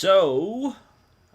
So,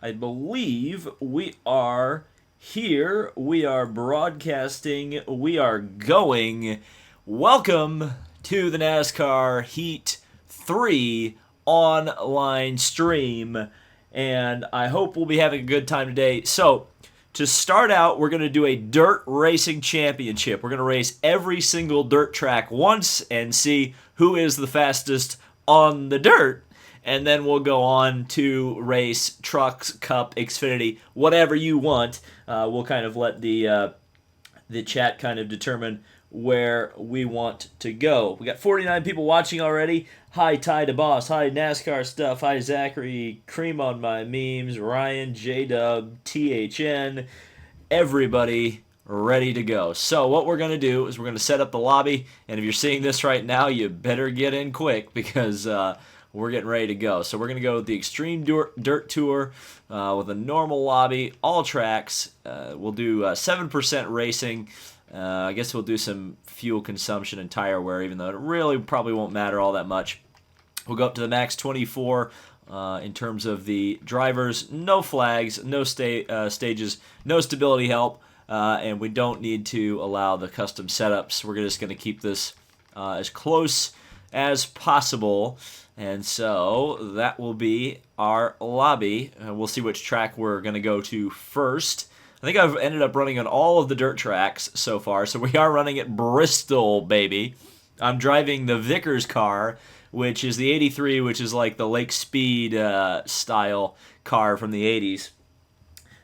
I believe we are here. We are broadcasting. We are going. Welcome to the NASCAR Heat 3 online stream. And I hope we'll be having a good time today. So, to start out, we're going to do a dirt racing championship. We're going to race every single dirt track once and see who is the fastest on the dirt. And then we'll go on to race trucks, cup, Xfinity, whatever you want. We'll kind of let the chat kind of determine where we want to go. We got 49 people watching already. Hi, Ty DeBoss. Hi, NASCAR Stuff. Hi, Zachary. Cream on my memes. Ryan, J-Dub, THN. Everybody ready to go. So what we're going to do is we're going to set up the lobby. And if you're seeing this right now, you better get in quick because we're getting ready to go. So we're going to go with the Extreme Dirt Tour with a normal lobby, all tracks. We'll do 7% racing. I guess we'll do some fuel consumption and tire wear, even though it really probably won't matter all that much. We'll go up to the max 24 in terms of the drivers. No flags, no stages, no stability help, and we don't need to allow the custom setups. We're just going to keep this as close as possible. And so that will be our lobby. We'll see which track we're going to go to first. I think I've ended up running on all of the dirt tracks so far. So we are running at Bristol, baby. I'm driving the Vickers car, which is the 83, which is like the Lake Speed style car from the 80s.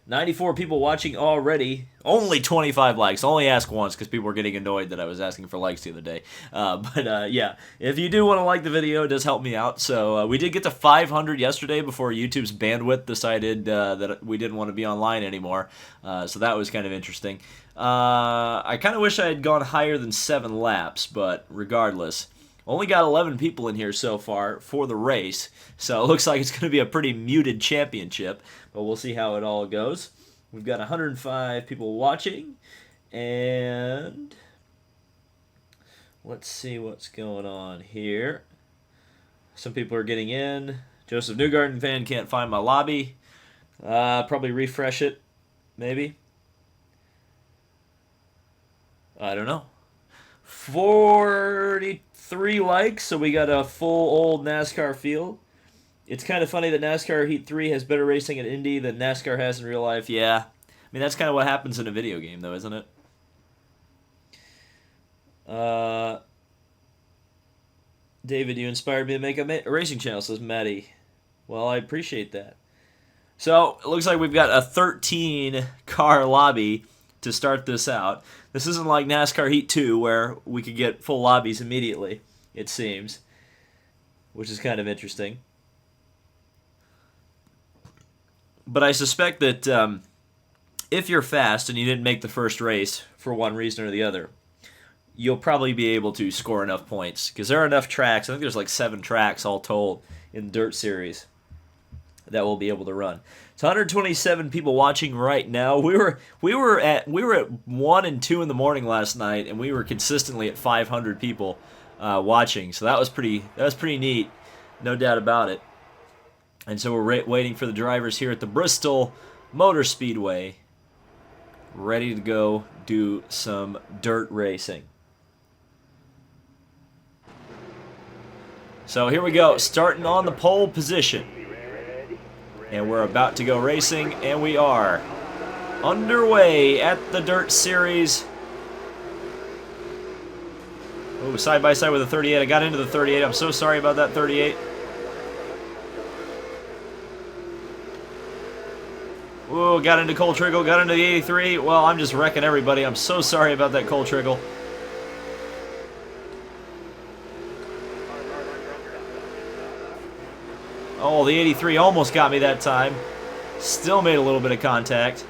94 people watching already. Only 25 likes. Only ask once because people were getting annoyed that I was asking for likes the other day. Yeah, if you do want to like the video, it does help me out. So we did get to 500 yesterday before YouTube's bandwidth decided that we didn't want to be online anymore. So that was kind of interesting. I kind of wish I had gone higher than 7 laps, but regardless. Only got 11 people in here so far for the race, so it looks like it's going to be a pretty muted championship, but we'll see how it all goes. We've got 105 people watching, and let's see what's going on here. Some people are getting in. Joseph Newgarden fan can't find my lobby. Probably refresh it, maybe. I don't know. 43 likes, so we got a full old NASCAR field. It's kind of funny that NASCAR Heat 3 has better racing in Indy than NASCAR has in real life. Yeah. I mean, that's kind of what happens in a video game, though, isn't it? David, you inspired me to make a racing channel, says Maddie. Well, I appreciate that. So, it looks like we've got a 13-car lobby to start this out. This isn't like NASCAR Heat 2 where we could get full lobbies immediately, it seems, which is kind of interesting. But I suspect that if you're fast and you didn't make the first race for one reason or the other, you'll probably be able to score enough points because there are enough tracks. I think there's like 7 tracks all told in the Dirt Series that we'll be able to run. It's 127 people watching right now. We were at 1 and 2 in the morning last night, and we were consistently at 500 people watching. So that was pretty neat, no doubt about it. And so we're waiting for the drivers here at the Bristol Motor Speedway, ready to go do some dirt racing. So here we go, starting on the pole position. And we're about to go racing, and we are underway at the Dirt Series. Oh, side by side with the 38. I got into the 38. I'm so sorry about that 38. Oh, got into Cole Trickle, got into the 83. Well, I'm just wrecking everybody. I'm so sorry about that Cole Trickle. Oh, the 83 almost got me that time. Still made a little bit of contact.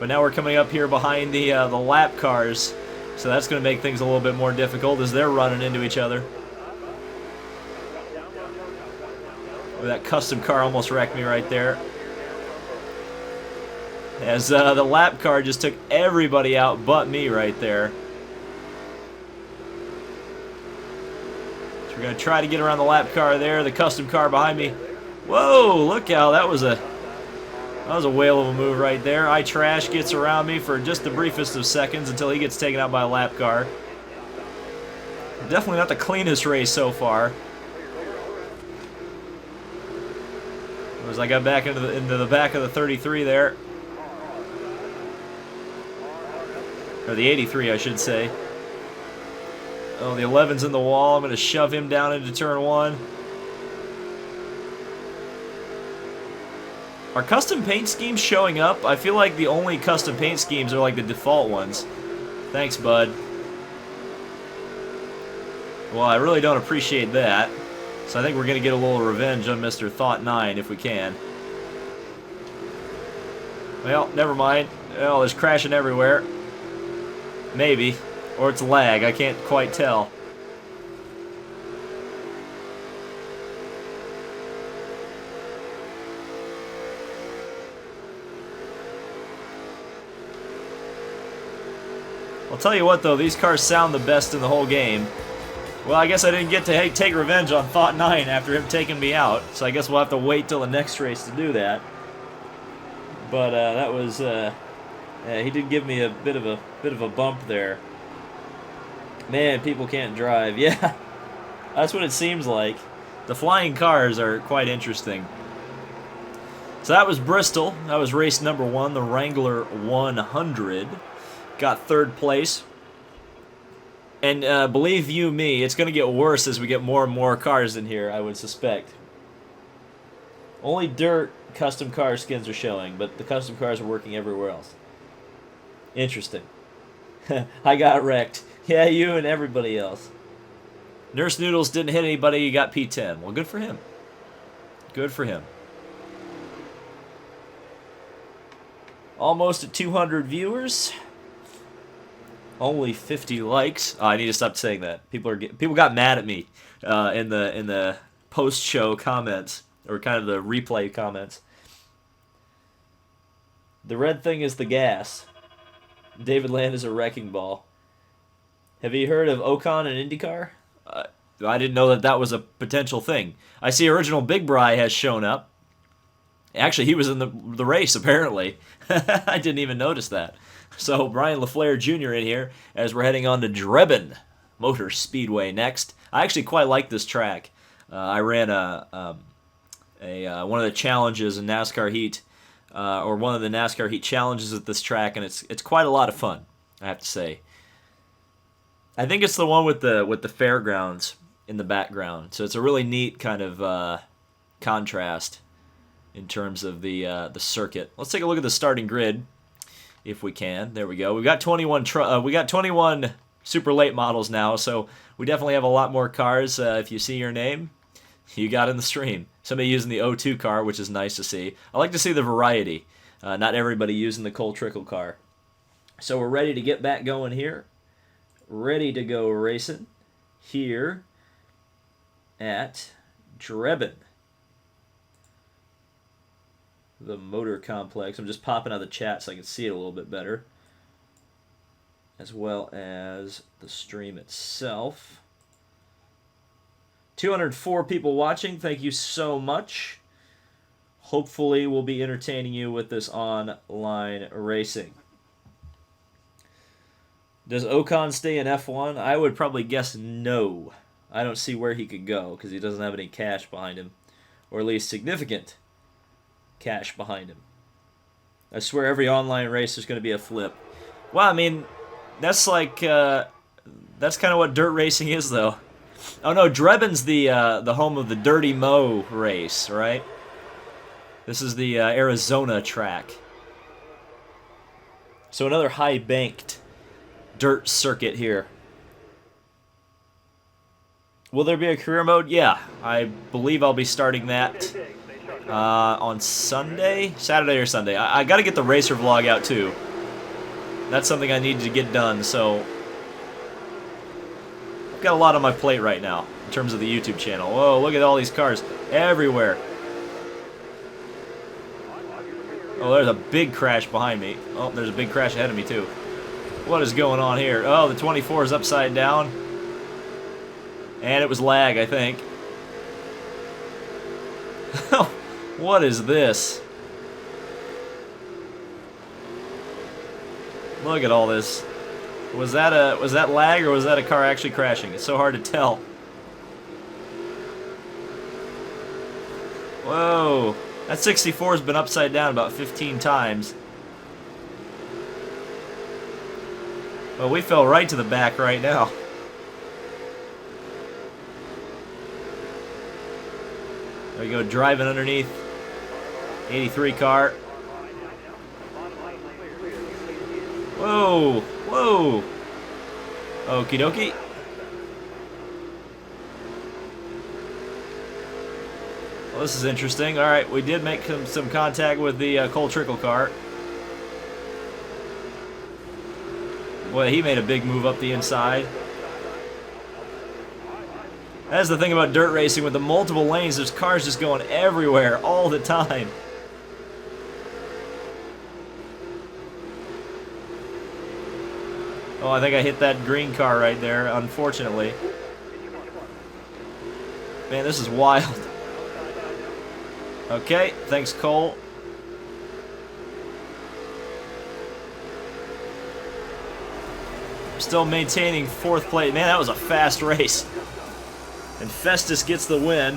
But now we're coming up here behind the lap cars. So that's going to make things a little bit more difficult as they're running into each other. Oh, that custom car almost wrecked me right there. As the lap car just took everybody out but me right there. So we're going to try to get around the lap car there. The custom car behind me Whoa, look how that was a whale of a move right there. iTrash gets around me for just the briefest of seconds until he gets taken out by a lap car. Definitely not the cleanest race so far. As I got back into the back of the 33 there. Or the 83, I should say. Oh, the 11's in the wall. I'm going to shove him down into turn 1. Are custom paint schemes showing up? I feel like the only custom paint schemes are like the default ones. Thanks, bud. Well, I really don't appreciate that. So I think we're going to get a little revenge on Mr. Thought 9 if we can. Well, never mind. Oh, there's crashing everywhere. Maybe. Or it's lag. I can't quite tell. I'll tell you what, though. These cars sound the best in the whole game. Well, I guess I didn't get to take revenge on Thought 9 after him taking me out. So I guess we'll have to wait till the next race to do that. But that was... he did give me a bit of a bump there. Man, people can't drive. Yeah, that's what it seems like. The flying cars are quite interesting. So that was Bristol. That was race number 1, the Wrangler 100. Got 3rd place. And believe you me, it's going to get worse as we get more and more cars in here, I would suspect. Only dirt custom car skins are showing, but the custom cars are working everywhere else. Interesting. I got wrecked. Yeah, you and everybody else. Nurse Noodles didn't hit anybody, you got P10. Well, good for him. Good for him. Almost at 200 viewers. Only 50 likes. Oh, I need to stop saying that. People got mad at me in the post-show comments, or kind of the replay comments. The red thing is the gas. David Land is a wrecking ball. Have you heard of Ocon and IndyCar? I didn't know that was a potential thing. I see Original Big Bry has shown up. Actually, he was in the race, apparently. I didn't even notice that. So, Brian LaFleur Jr. in here as we're heading on to Drebin Motor Speedway next. I actually quite like this track. I ran one of the challenges in NASCAR Heat, or one of the NASCAR Heat challenges at this track, and it's quite a lot of fun, I have to say. I think it's the one with the fairgrounds in the background, so it's a really neat kind of contrast in terms of the circuit. Let's take a look at the starting grid. If we can. There we go. We've got 21 super late models now, so we definitely have a lot more cars. If you see your name, you got in the stream. Somebody using the O2 car, which is nice to see. I like to see the variety. Not everybody using the Cole Trickle car. So we're ready to get back going here. Ready to go racing here at Drebin. The motor complex. I'm just popping out the chat so I can see it a little bit better, as well as the stream itself. 204 people watching. Thank you so much. Hopefully we'll be entertaining you with this online racing. Does Ocon stay in F1? I would probably guess no. I don't see where he could go because he doesn't have any cash behind him, or at least significant cash behind him. I swear every online race is going to be a flip. Well, I mean, that's like that's kind of what dirt racing is, though. Oh no, Drebin's the home of the Dirty Mo race, right? This is the Arizona track. So another high banked dirt circuit here. Will there be a career mode? Yeah, I believe I'll be starting that on Sunday? Saturday or Sunday. I got to get the racer vlog out too. That's something I need to get done, so I've got a lot on my plate right now in terms of the YouTube channel. Whoa, look at all these cars everywhere. Oh, there's a big crash behind me. Oh, there's a big crash ahead of me too. What is going on here? Oh, the 24 is upside down. And it was lag, I think. What is this? Look at all this. Was that lag or was that a car actually crashing? It's so hard to tell. Whoa. That 64's been upside down about 15 times. Well, we fell right to the back right now. There we go, driving underneath 83 car. Whoa, whoa. Okie dokie. Well, this is interesting. All right, we did make some contact with the Cole Trickle car. Boy, he made a big move up the inside. That's the thing about dirt racing. With the multiple lanes, there's cars just going everywhere all the time. Oh, I think I hit that green car right there, unfortunately. Man, this is wild. Okay, thanks, Cole. Still maintaining 4th place. Man, that was a fast race. And Festus gets the win.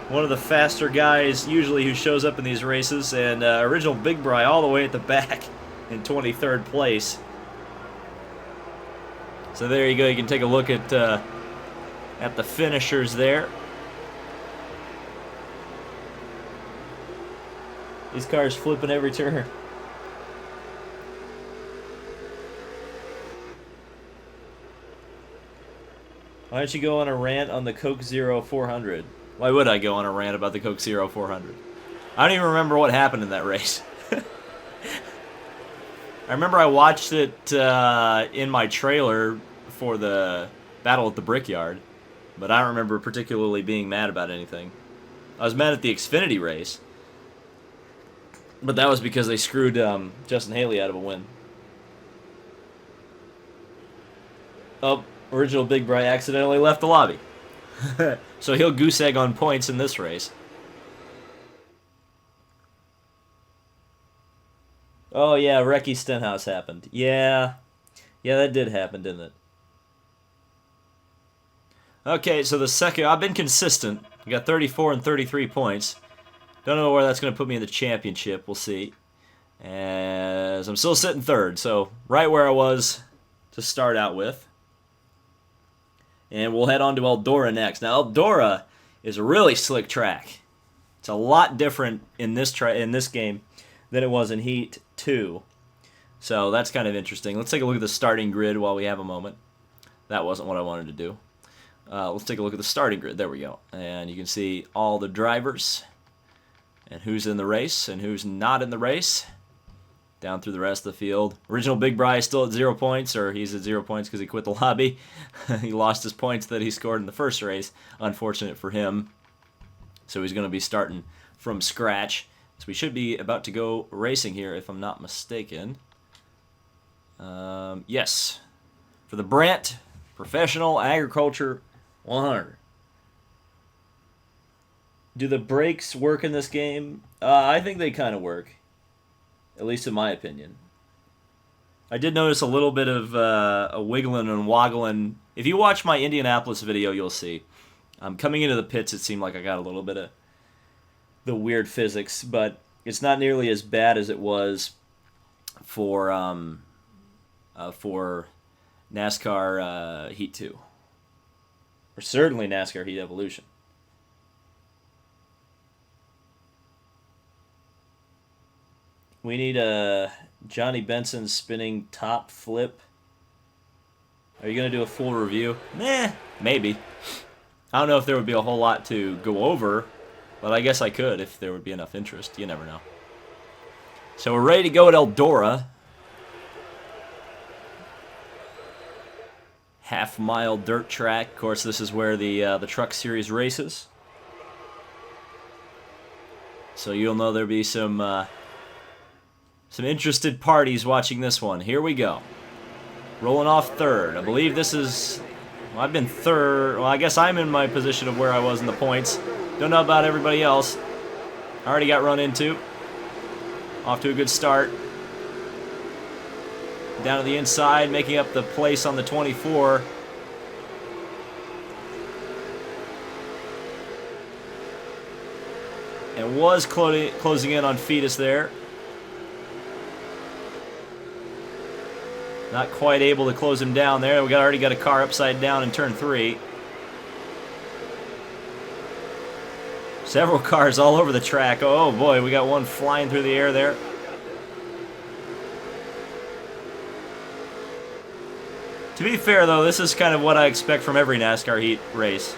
One of the faster guys usually who shows up in these races. And original Big Bry all the way at the back in 23rd place. So there you go. You can take a look at the finishers there. These cars flipping every turn. Why don't you go on a rant on the Coke Zero 400? Why would I go on a rant about the Coke Zero 400? I don't even remember what happened in that race. I remember I watched it in my trailer for the battle at the Brickyard, but I don't remember particularly being mad about anything. I was mad at the Xfinity race, but that was because they screwed Justin Haley out of a win. Oh, original Big Bry accidentally left the lobby. So he'll goose egg on points in this race. Oh yeah, Recky Stenhouse happened. Yeah, that did happen, didn't it? Okay, so the second, I've been consistent. I got 34 and 33 points. Don't know where that's going to put me in the championship. We'll see. As I'm still sitting 3rd, so right where I was to start out with. And we'll head on to Eldora next. Now, Eldora is a really slick track. It's a lot different in this game than it was in Heat 2. So that's kind of interesting. Let's take a look at the starting grid while we have a moment. That wasn't what I wanted to do. Let's take a look at the starting grid. There we go. And you can see all the drivers and who's in the race and who's not in the race. Down through the rest of the field. Original Big Bry is still at 0 points, or he's at 0 points because he quit the lobby. He lost his points that he scored in the first race. Unfortunate for him. So he's going to be starting from scratch. So we should be about to go racing here, if I'm not mistaken. Yes. For the Brandt Professional Agriculture 100. Do the brakes work in this game? I think they kind of work. At least in my opinion. I did notice a little bit of a wiggling and woggling. If you watch my Indianapolis video, you'll see. Coming into the pits, it seemed like I got a little bit of the weird physics, but it's not nearly as bad as it was for NASCAR Heat 2. Or certainly NASCAR Heat Evolution. We need a Johnny Benson spinning top flip. Are you going to do a full review? Nah, maybe. I don't know if there would be a whole lot to go over, but I guess I could if there would be enough interest. You never know. So we're ready to go at Eldora. Half-mile dirt track. Of course, this is where the Truck Series races. So you'll know there'll be some interested parties watching this one. Here we go. Rolling off 3rd. I believe this is... Well, I've been 3rd. Well, I guess I'm in my position of where I was in the points. Don't know about everybody else. Already got run into. Off to a good start. Down to the inside, making up the place on the 24. And was closing in on Fetus there. Not quite able to close him down there. We already got a car upside down in turn 3. Several cars all over the track. Oh boy, we got one flying through the air there. To be fair though, this is kind of what I expect from every NASCAR heat race.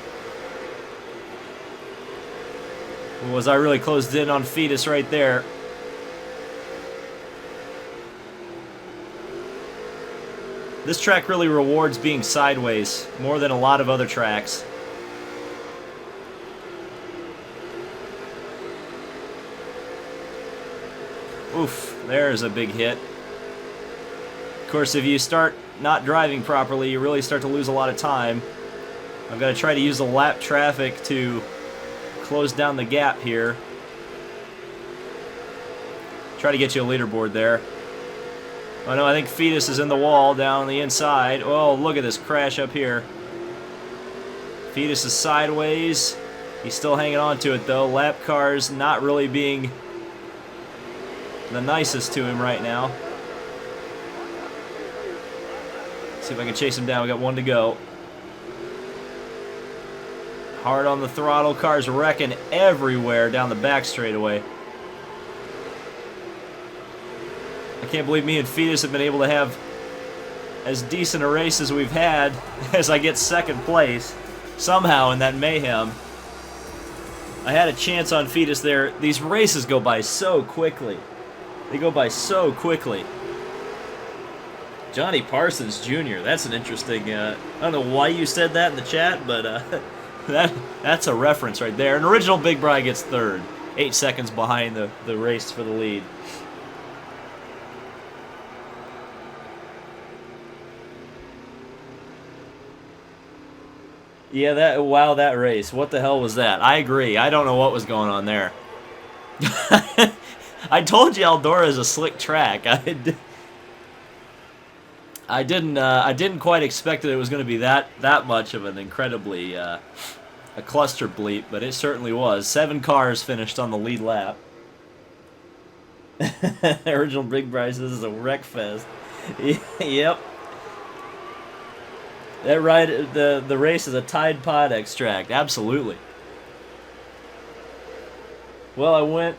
Was I really closed in on Fetus right there? This track really rewards being sideways more than a lot of other tracks. Oof, there's a big hit. Of course, if you start not driving properly, you really start to lose a lot of time. I've got to try to use the lap traffic to close down the gap here. Try to get you a leaderboard there. Oh no, I think Fetus is in the wall down on the inside. Oh, look at this crash up here. Fetus is sideways. He's still hanging on to it though. Lap cars not really being the nicest to him right now. See if I can chase him down. We got one to go. Hard on the throttle. Cars wrecking everywhere down the back straightaway. I can't believe me and Fetus have been able to have as decent a race as we've had as I get second place somehow in that mayhem. I had a chance on Fetus there. These races go by so quickly. They go by so quickly. Johnny Parsons Jr., that's an interesting... I don't know why you said that in the chat, but that's a reference right there. An original Big Bry gets third. 8 seconds behind the race for the lead. Yeah, that race. What the hell was that? I agree. I don't know what was going on there. I told you Eldora is a slick track. I didn't quite expect that it was going to be that much of an incredibly a cluster bleep, but it certainly was. 7 cars finished on the lead lap. Original Big Bryce, this is a wreck fest. Yep. That ride, the race is a Tide Pod extract. Absolutely. Well, I went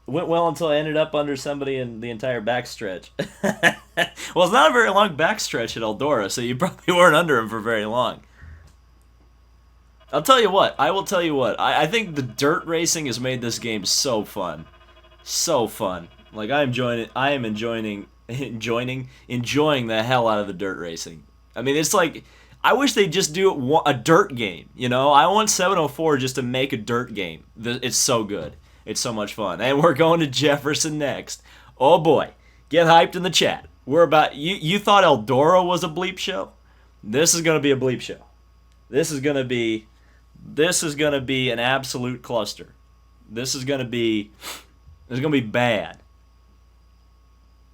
well until I ended up under somebody in the entire backstretch. Well, it's not a very long backstretch at Eldora, so you probably weren't under him for very long. I'll tell you what. I will tell you what. I think the dirt racing has made this game so fun. So fun. Like, I am enjoying the hell out of the dirt racing. I mean, it's like, I wish they'd just do a dirt game, you know? I want 704 just to make a dirt game. It's so good. It's so much fun. And we're going to Jefferson next. Oh boy. Get hyped in the chat. We're about... You thought Eldora was a bleep show? This is going to be a bleep show. This is going to be an absolute cluster. This is going to be bad. It's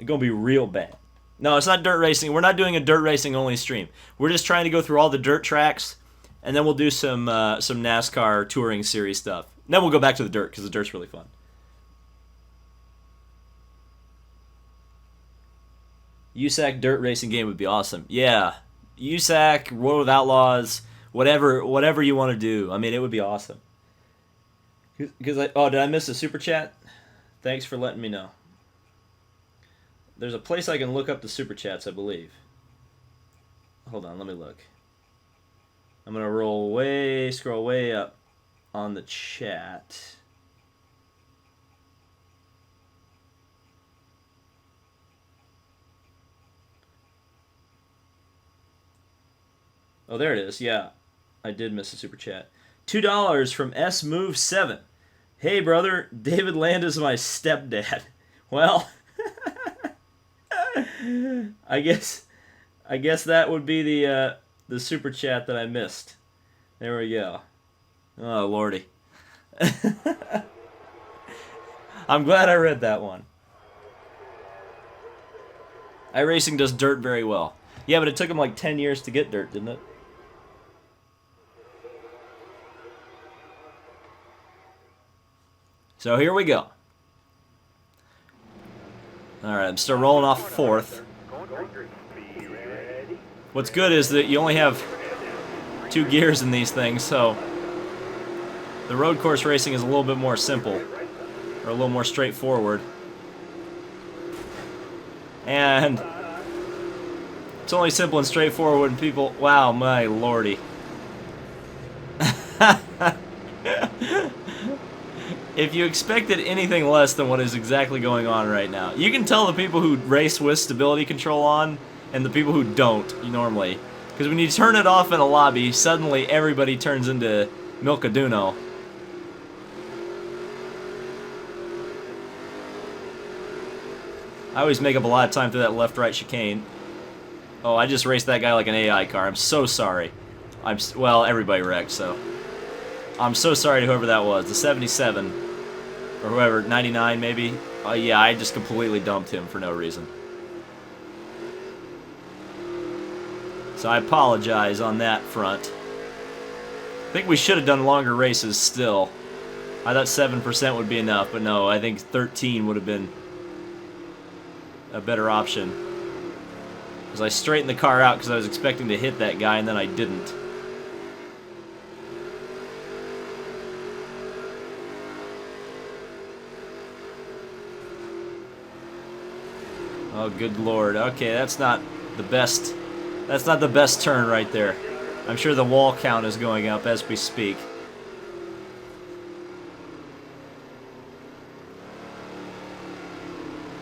going to be real bad. No, it's not dirt racing. We're not doing a dirt racing only stream. We're just trying to go through all the dirt tracks, and then we'll do some NASCAR touring series stuff. And then we'll go back to the dirt because the dirt's really fun. USAC dirt racing game would be awesome. Yeah, USAC, World of Outlaws, whatever you want to do. I mean, it would be awesome. Because did I miss a super chat? Thanks for letting me know. There's a place I can look up the super chats, I believe. Hold on, let me look. I'm gonna scroll way up on the chat. Oh, there it is. Yeah, I did miss a super chat. $2 from SMove7. Hey, brother, David Land is my stepdad. Well, I guess that would be the super chat that I missed. There we go. Oh, lordy. I'm glad I read that one. iRacing does dirt very well. Yeah, but it took them like 10 years to get dirt, didn't it? So here we go. Alright, I'm still rolling off fourth. What's good is that you only have 2 gears in these things, so the road course racing is a little bit more simple, or a little more straightforward. And it's only simple and straightforward when people... Wow, my lordy. If you expected anything less than what is exactly going on right now, you can tell the people who race with stability control on and the people who don't normally. Because when you turn it off in a lobby, suddenly everybody turns into Milkaduno. I always make up a lot of time through that left-right chicane. Oh, I just raced that guy like an AI car. I'm so sorry. Well, everybody wrecked, so... I'm so sorry to whoever that was. The 77. Or whoever, 99 maybe. Yeah, I just completely dumped him for no reason. So I apologize on that front. I think we should have done longer races still. I thought 7% would be enough, but no, I think 13 would have been a better option. Because I straightened the car out because I was expecting to hit that guy and then I didn't. Oh, good lord. Okay, that's not the best. That's not the best turn right there. I'm sure the wall count is going up as we speak.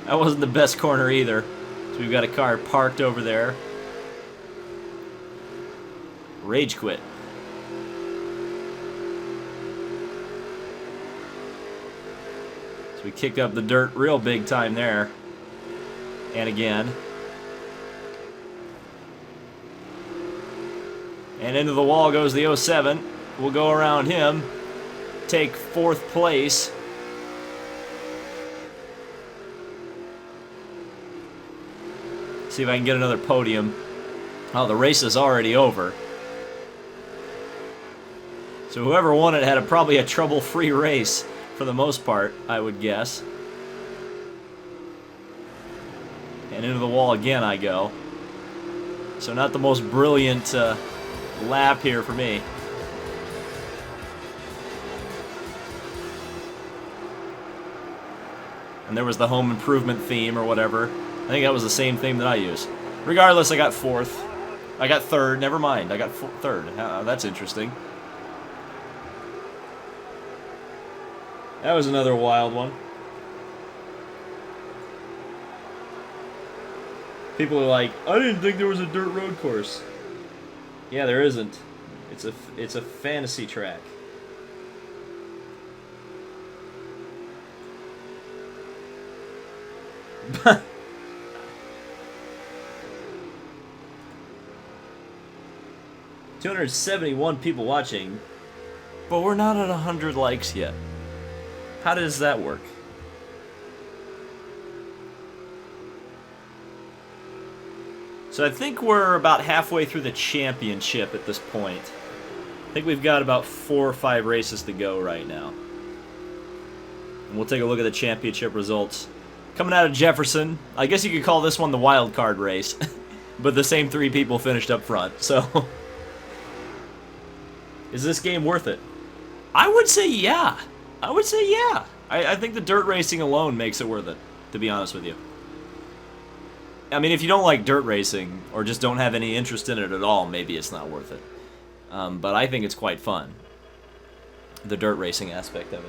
That wasn't the best corner either. So we've got a car parked over there. Rage quit. So we kicked up the dirt real big time there. And again. And into the wall goes the 07. We'll go around him. Take 4th place. See if I can get another podium. Oh, the race is already over. So whoever won it had probably a trouble-free race for the most part, I would guess. And into the wall again I go. So not the most brilliant lap here for me. And there was the home improvement theme or whatever. I think that was the same theme that I used. Regardless, I got 4th. I got 3rd. Never mind. I got 3rd. That's interesting. That was another wild one. People are like, I didn't think there was a dirt road course. Yeah, there isn't. It's a fantasy track. $271 people watching, but we're not at 100 likes yet. How does that work? So I think we're about halfway through the championship at this point. I think we've got about 4 or 5 races to go right now. And we'll take a look at the championship results. Coming out of Jefferson, I guess you could call this one the wild card race. But the same 3 people finished up front, so... Is this game worth it? I would say yeah. I would say yeah. I think the dirt racing alone makes it worth it, to be honest with you. I mean, if you don't like dirt racing, or just don't have any interest in it at all, maybe it's not worth it. But I think it's quite fun. The dirt racing aspect of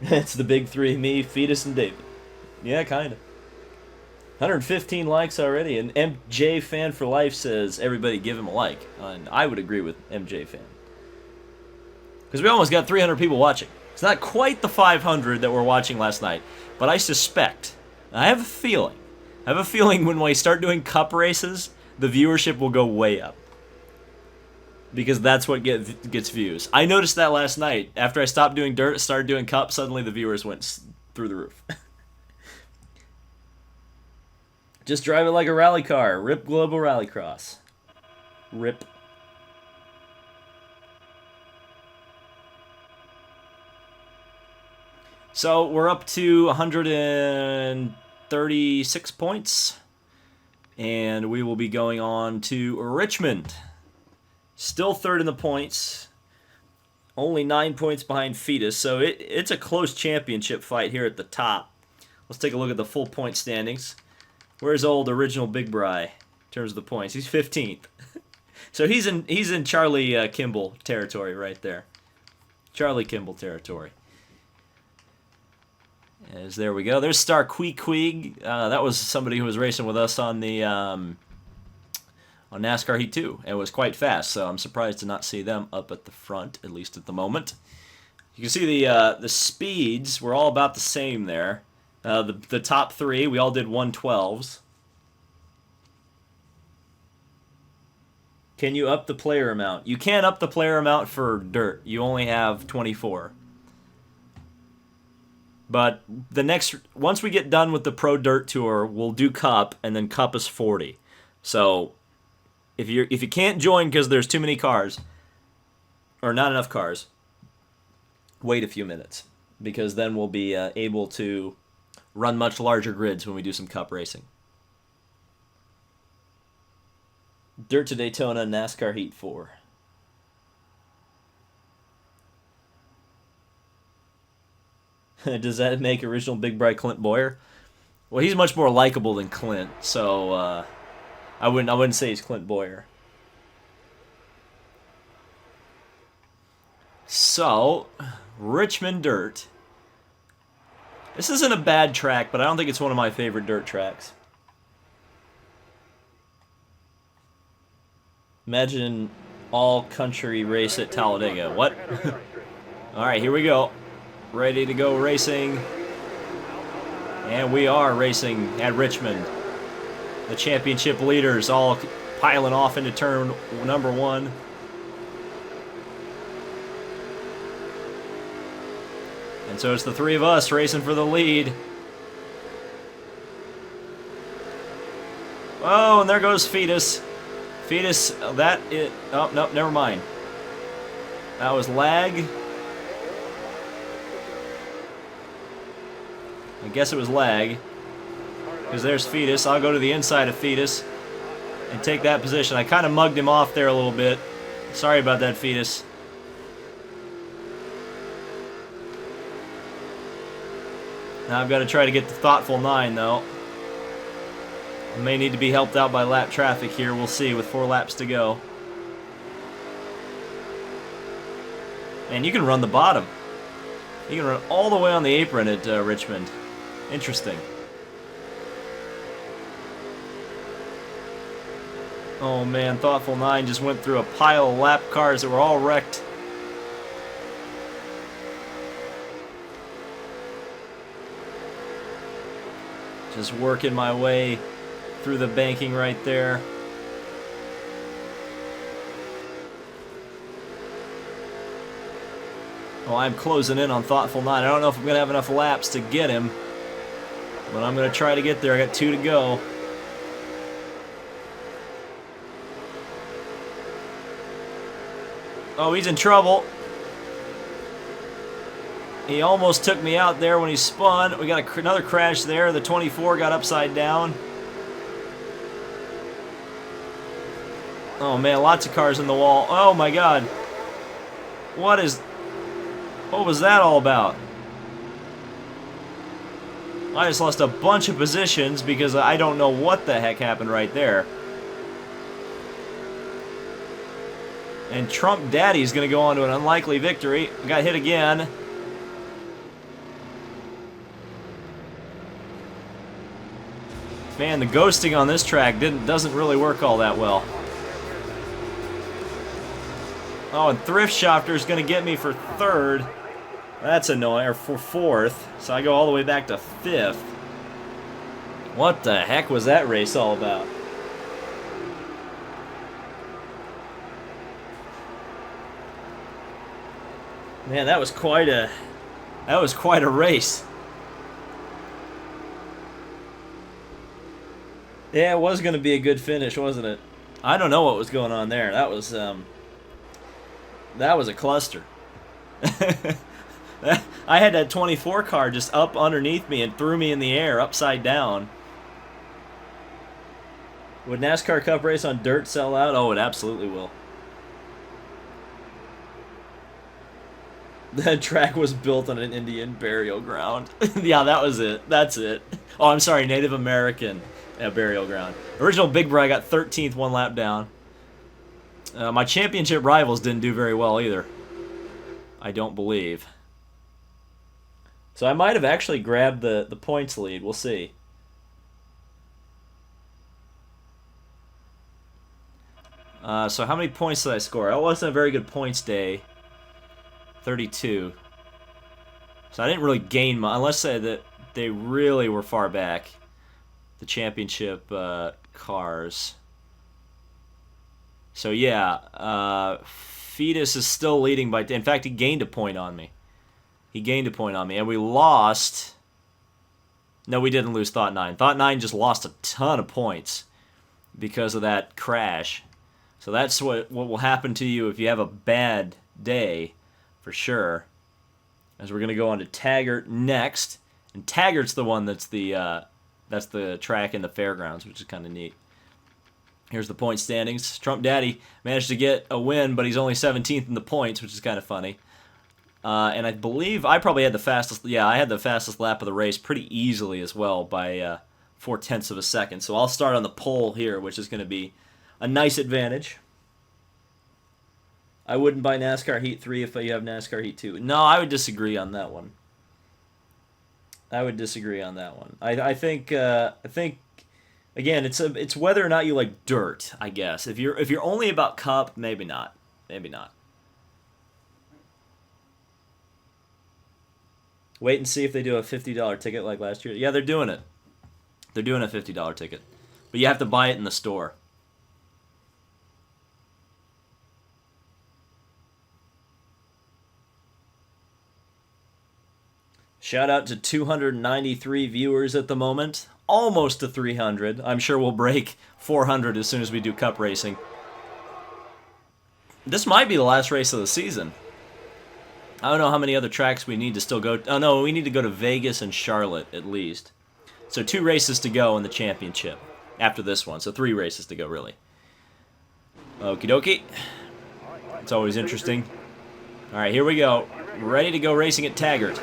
it. It's the big 3, me, Fetus, and David. Yeah, kind of. 115 likes already, and MJ Fan for Life says, everybody give him a like. And I would agree with MJ Fan. Because we almost got 300 people watching. It's not quite the 500 that were watching last night, but I suspect, I have a feeling when we start doing cup races, the viewership will go way up. because that's what gets views. I noticed that last night. After I stopped doing dirt, started doing cup, suddenly the viewers went through the roof. Just drive it like a rally car. Rip Global Rallycross. Rip. So we're up to 136 points. And we will be going on to Richmond. Still third in the points. Only 9 points behind Fetus. So it's a close championship fight here at the top. Let's take a look at the full point standings. Where's old original Big Bry in terms of the points? He's 15th. So he's in Charlie Kimball territory right there. Charlie Kimball territory. As there we go. There's Star Queeg. That was somebody who was racing with us on the on NASCAR Heat 2. It was quite fast, so I'm surprised to not see them up at the front, at least at the moment. You can see the speeds were all about the same there. The top three, we all did 112s. Can you up the player amount? You can't up the player amount for dirt. You only have 24. But once we get done with the Pro Dirt Tour, we'll do Cup, and then Cup is 40. So if you can't join because there's too many cars, or not enough cars, wait a few minutes, because then we'll be able to run much larger grids when we do some Cup racing. Dirt to Daytona, NASCAR Heat 4. Does that make original Big Bry Clint Boyer? Well, he's much more likable than Clint, so I wouldn't say he's Clint Boyer. So, Richmond Dirt. This isn't a bad track, but I don't think it's one of my favorite dirt tracks. Imagine all country race at Talladega. What? Alright, here we go. Ready to go racing. And we are racing at Richmond. The championship leaders all piling off into turn number 1. And so it's the three of us racing for the lead. Oh, and there goes Fetus. Fetus, oh, no, never mind. That was lag. I guess it was lag. Because there's Fetus. I'll go to the inside of Fetus and take that position. I kind of mugged him off there a little bit. Sorry about that, Fetus. Now I've got to try to get the Thoughtful 9, though. I may need to be helped out by lap traffic here. We'll see with 4 laps to go. And you can run the bottom. You can run all the way on the apron at Richmond. Interesting. Oh man, Thoughtful 9 just went through a pile of lap cars that were all wrecked. Just working my way through the banking right there. Oh, I'm closing in on Thoughtful 9. I don't know if I'm going to have enough laps to get him, but I'm going to try to get there. I got 2 to go. Oh, he's in trouble. He almost took me out there when he spun. We got another crash there. The 24 got upside down. Oh man, lots of cars in the wall. Oh my god. What was that all about? I just lost a bunch of positions because I don't know what the heck happened right there. And Trump Daddy's going to go on to an unlikely victory. Got hit again. Man, the ghosting on this track doesn't really work all that well. Oh, and Thrift Shopper's going to get me for 3rd. That's annoying, or for 4th. So I go all the way back to 5th. What the heck was that race all about? Man, that was quite a race. Yeah, it was going to be a good finish, wasn't it? I don't know what was going on there. That was a cluster. I had that 24 car just up underneath me and threw me in the air upside down. Would NASCAR Cup race on dirt sell out? Oh, it absolutely will. The track was built on an Indian burial ground. Yeah, that was it. That's it. Oh, I'm sorry, Native American burial ground. Original Big Bro, I got 13th, one lap down. My championship rivals didn't do very well either. I don't believe. So I might have actually grabbed the points lead. We'll see. So how many points did I score? It wasn't a very good points day. 32. So I didn't really gain much, unless that they really were far back. The championship cars. So yeah, Fetus is still leading by... In fact, he gained a point on me. And we lost... No, we didn't lose Thought 9. Thought 9 just lost a ton of points because of that crash. So that's what will happen to you if you have a bad day, for sure. As we're going to go on to Taggart next. And Taggart's the one that's the track in the fairgrounds, which is kind of neat. Here's the point standings. Trump Daddy managed to get a win, but he's only 17th in the points, which is kind of funny. And I believe I probably had the fastest... Yeah, I had the fastest lap of the race pretty easily as well by 0.4 of a second. So I'll start on the pole here, which is going to be a nice advantage. I wouldn't buy NASCAR Heat 3 if you have NASCAR Heat 2. No, I would disagree on that one. I think again, it's whether or not you like dirt, I guess. If you're only about Cup, maybe not. Wait and see if they do a $50 ticket like last year. Yeah, they're doing it. They're doing a $50 ticket. But you have to buy it in the store. Shout out to 293 viewers at the moment. Almost to 300. I'm sure we'll break 400 as soon as we do Cup racing. This might be the last race of the season. I don't know how many other tracks we need to still go. Oh no, we need to go to Vegas and Charlotte at least. So 2 races to go in the championship after this one. So 3 races to go, really. Okie dokie. It's always interesting. Alright, here we go. Ready to go racing at Taggart.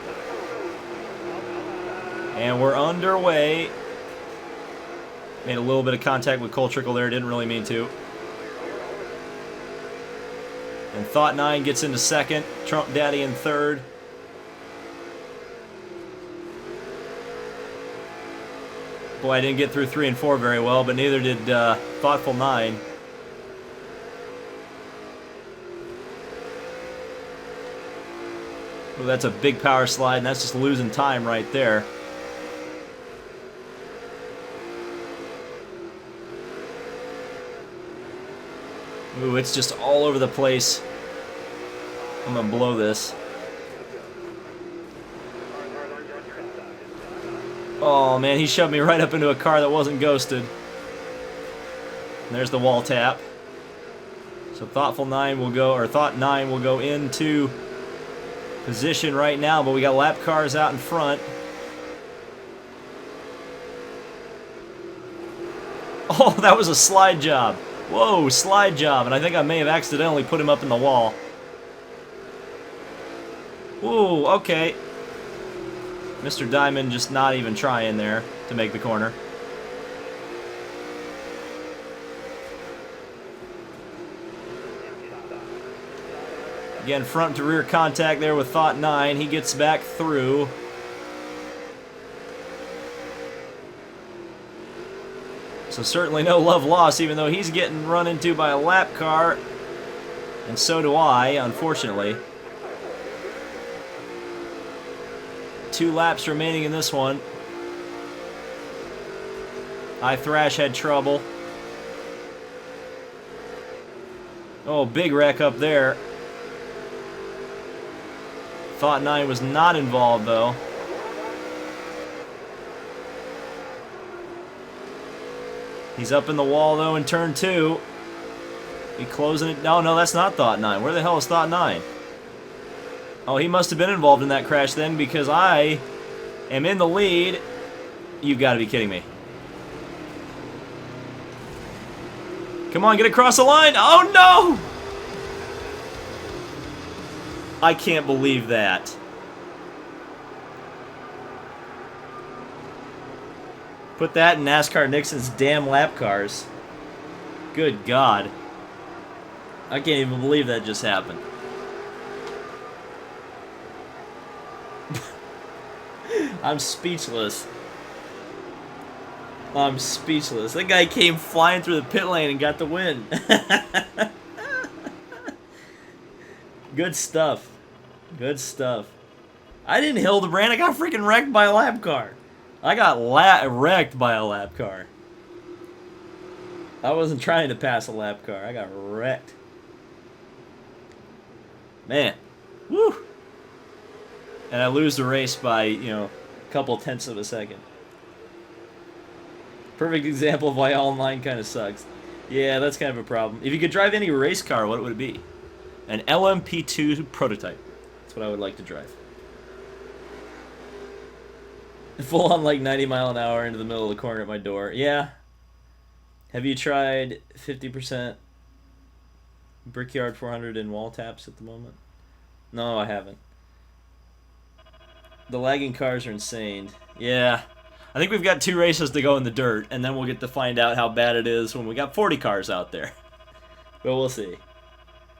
And we're underway. Made a little bit of contact with Cole Trickle there. Didn't really mean to. And Thought 9 gets into second. Trump Daddy in third. Boy, I didn't get through 3 and 4 very well, but neither did Thoughtful 9. Ooh, that's a big power slide, and that's just losing time right there. Ooh, it's just all over the place. I'm gonna blow this. Oh man, he shoved me right up into a car that wasn't ghosted. And there's the wall tap. So Thought 9 will go into position right now, but we got lap cars out in front. Oh, that was a slide job. Whoa, slide job, and I think I may have accidentally put him up in the wall. Ooh, okay. Mr. Diamond just not even trying there to make the corner. Again, front to rear contact there with Thought 9. He gets back through. So certainly no love lost, even though he's getting run into by a lap car. And so do I, unfortunately. 2 laps remaining in this one. iThrash had trouble. Oh, big wreck up there. Thought 9 was not involved, though. He's up in the wall, though, in turn 2. He closing it. No, that's not Thought 9. Where the hell is Thought 9? Oh, he must have been involved in that crash then, because I am in the lead. You've got to be kidding me. Come on, get across the line. Oh, no! I can't believe that. Put that in NASCAR Nixon's damn lap cars. Good God. I can't even believe that just happened. I'm speechless. I'm speechless. That guy came flying through the pit lane and got the win. Good stuff. Good stuff. I didn't Hildebrand. I got freaking wrecked by a lap car. I got wrecked by a lap car. I wasn't trying to pass a lap car. I got wrecked. Man. Woo. And I lose the race by, a couple tenths of a second. Perfect example of why online kind of sucks. Yeah, that's kind of a problem. If you could drive any race car, what would it be? An LMP2 prototype. That's what I would like to drive. Full on like 90 mile an hour into the middle of the corner at my door. Yeah. Have you tried 50% Brickyard 400 in wall taps at the moment? No, I haven't. The lagging cars are insane. Yeah. I think we've got 2 races to go in the dirt, and then we'll get to find out how bad it is when we got 40 cars out there. But we'll see.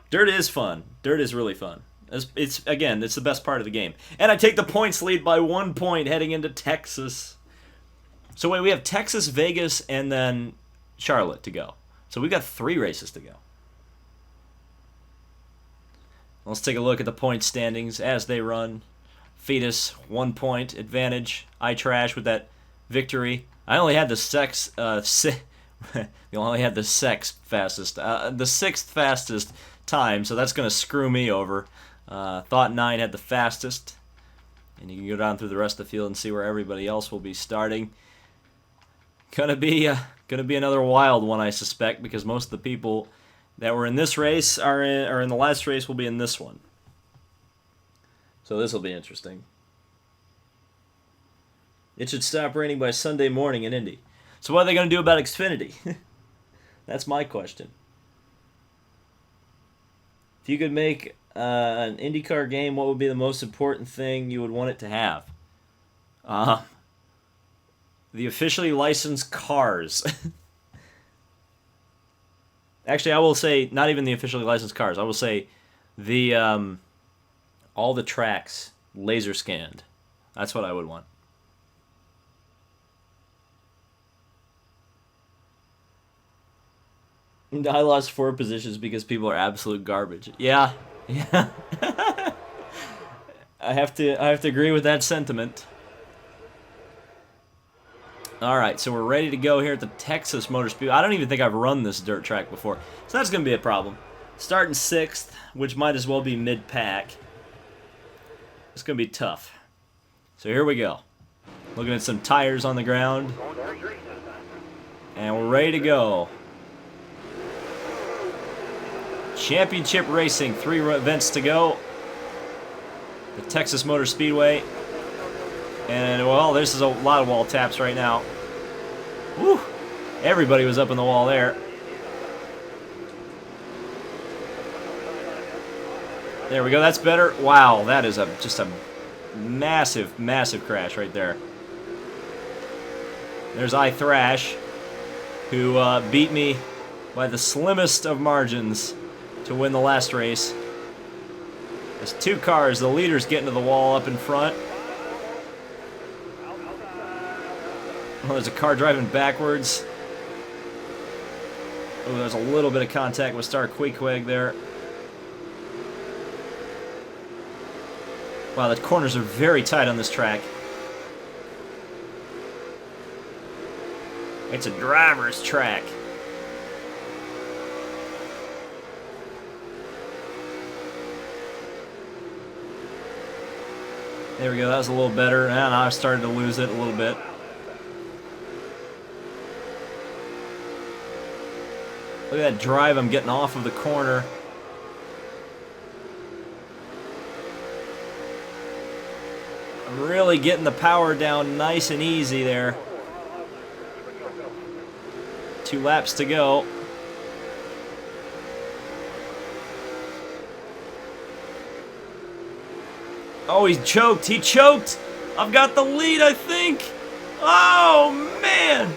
Dirt is fun. Dirt is really fun. It's the best part of the game. And I take the points lead by 1 point heading into Texas. So wait, we have Texas, Vegas, and then Charlotte to go. So we've got 3 races to go. Let's take a look at the point standings as they run. Fetus, 1 point advantage. I trash with that victory. I only had the you only had the fastest. The 6th fastest time, so that's going to screw me over. Thought 9 had the fastest. And you can go down through the rest of the field and see where everybody else will be starting. Gonna be another wild one, I suspect, because most of the people that were in this race are in the last race will be in this one. So this will be interesting. It should stop raining by Sunday morning in Indy. So what are they going to do about Xfinity? That's my question. If you could make an IndyCar game, what would be the most important thing you would want it to have? The officially licensed cars. Actually, I will say not even the officially licensed cars. I will say the all the tracks laser scanned. That's what I would want. I lost 4 positions because people are absolute garbage. Yeah. I have to agree with that sentiment. All right, so we're ready to go here at the Texas Motor Speedway. I don't even think I've run this dirt track before, so that's going to be a problem. Starting 6th, which might as well be mid-pack. It's going to be tough. So here we go. Looking at some tires on the ground. And we're ready to go. Championship Racing, 3 events to go. The Texas Motor Speedway. And, well, there's a lot of wall taps right now. Woo! Everybody was up in the wall there. There we go, that's better. Wow, that is just a massive, massive crash right there. There's iThrash, who beat me by the slimmest of margins to win the last race. There's 2 cars, the leader's getting to the wall up in front. Oh, there's a car driving backwards. Oh, there's a little bit of contact with Star Queequeg there. Wow, the corners are very tight on this track. It's a driver's track. There we go. That was a little better. And I started to lose it a little bit. Look at that drive. I'm getting off of the corner. I'm really getting the power down nice and easy there. 2 laps to go. Oh, he choked. He choked. I've got the lead, I think. Oh, man.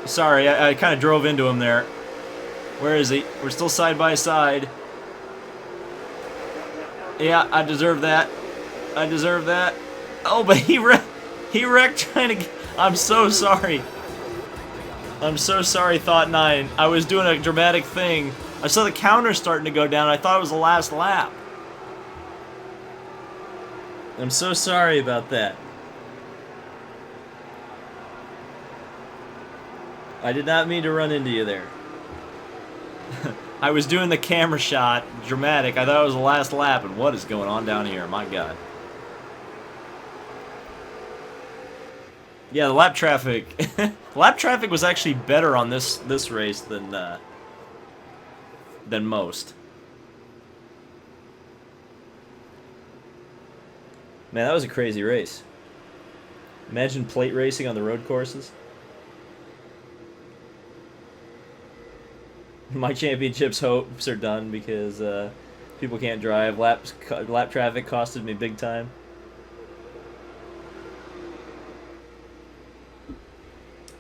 Sorry, I kind of drove into him there. Where is he? We're still side by side. Yeah, I deserve that. I deserve that. Oh, but he wrecked trying to... I'm so sorry. I'm so sorry, Thought 9. I was doing a dramatic thing. I saw the counter starting to go down. I thought it was the last lap. I'm so sorry about that. I did not mean to run into you there. I was doing the camera shot, dramatic. I thought it was the last lap, and what is going on down here? My God. Yeah, the lap traffic. The lap traffic was actually better on this race than most. Man, that was a crazy race. Imagine plate racing on the road courses. My championship's hopes are done because people can't drive. Lap traffic costed me big time.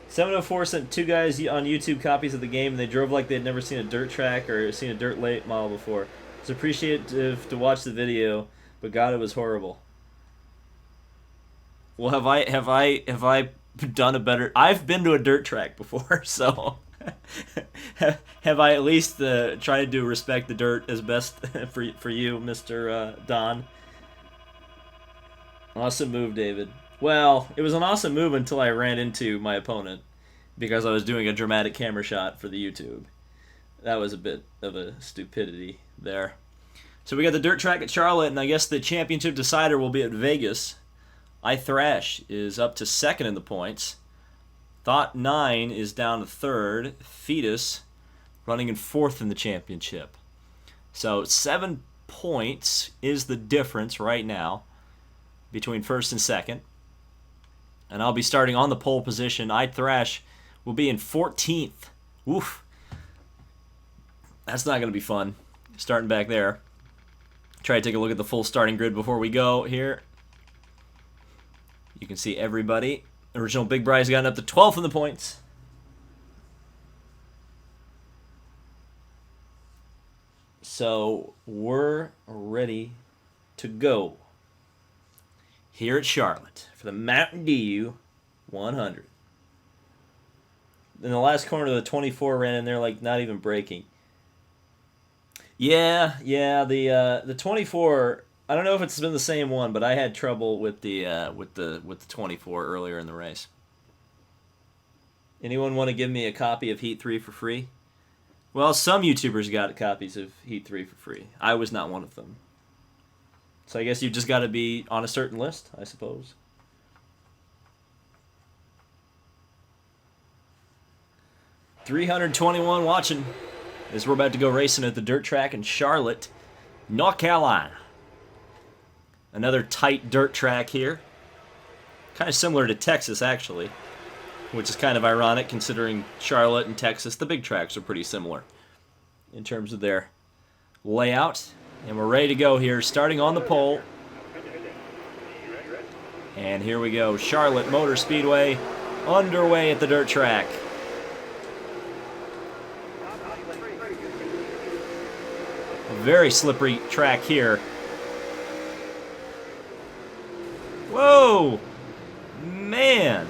$704 sent 2 guys on YouTube copies of the game, and they drove like they'd never seen a dirt track or seen a dirt late model before. It's appreciative to watch the video, but God, it was horrible. Well, have I done a better? I've been to a dirt track before, so have I at least tried to respect the dirt as best for you, Mr. Don? Awesome move, David. Well, it was an awesome move until I ran into my opponent because I was doing a dramatic camera shot for the YouTube. That was a bit of a stupidity there. So we got the dirt track at Charlotte, and I guess the championship decider will be at Vegas. iThrash is up to 2nd in the points. Thought 9 is down to 3rd. Fetus running in 4th in the championship. So 7 points is the difference right now between 1st and 2nd. And I'll be starting on the pole position. iThrash will be in 14th. Oof. That's not going to be fun. Starting back there. Try to take a look at the full starting grid before we go here. You can see everybody. Original Big Bry's gotten up to 12th in the points. So we're ready to go here at Charlotte for the Mountain Dew 100. In the last corner, the 24 ran in there like not even braking. Yeah, the 24. I don't know if it's been the same one, but I had trouble with the 24 earlier in the race. Anyone want to give me a copy of Heat 3 for free? Well, some YouTubers got copies of Heat 3 for free. I was not one of them. So I guess you've just got to be on a certain list, I suppose. $321 watching as we're about to go racing at the dirt track in Charlotte, North Carolina. Another tight dirt track here. Kind of similar to Texas, actually, which is kind of ironic considering Charlotte and Texas, the big tracks are pretty similar in terms of their layout. And we're ready to go here, starting on the pole. And here we go, Charlotte Motor Speedway underway at the dirt track. A very slippery track here. Whoa! Man!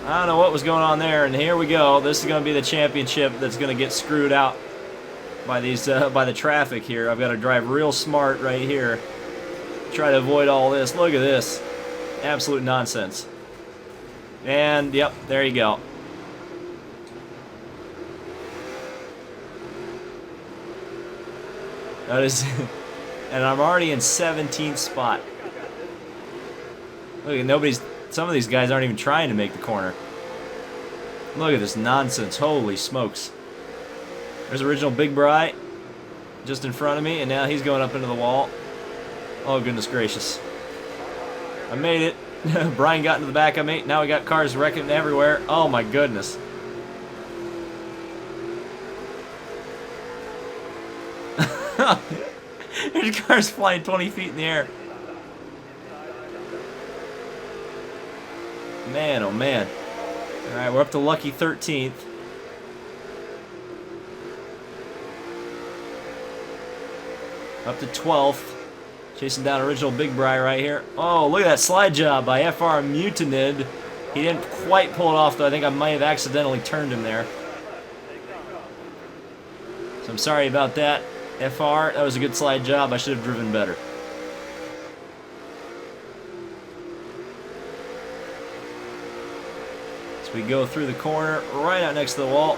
I don't know what was going on there, and here we go. This is going to be the championship that's going to get screwed out by these by the traffic here. I've got to drive real smart right here. Try to avoid all this. Look at this. Absolute nonsense. And, yep, there you go. That is And I'm already in 17th spot. Look, some of these guys aren't even trying to make the corner. Look at this nonsense. Holy smokes. There's original Big Bry just in front of me, and now he's going up into the wall. Oh, goodness gracious. I made it. Brian got into the back of me. Now we got cars wrecking everywhere. Oh, my goodness. There's cars flying 20 feet in the air. Man, oh man. Alright, we're up to lucky 13th. Up to 12th. Chasing down original Big Bry right here. Oh, look at that slide job by FR Mutinid. He didn't quite pull it off, though. I think I might have accidentally turned him there. So I'm sorry about that. FR, that was a good slide job. I should have driven better. So we go through the corner, right out next to the wall.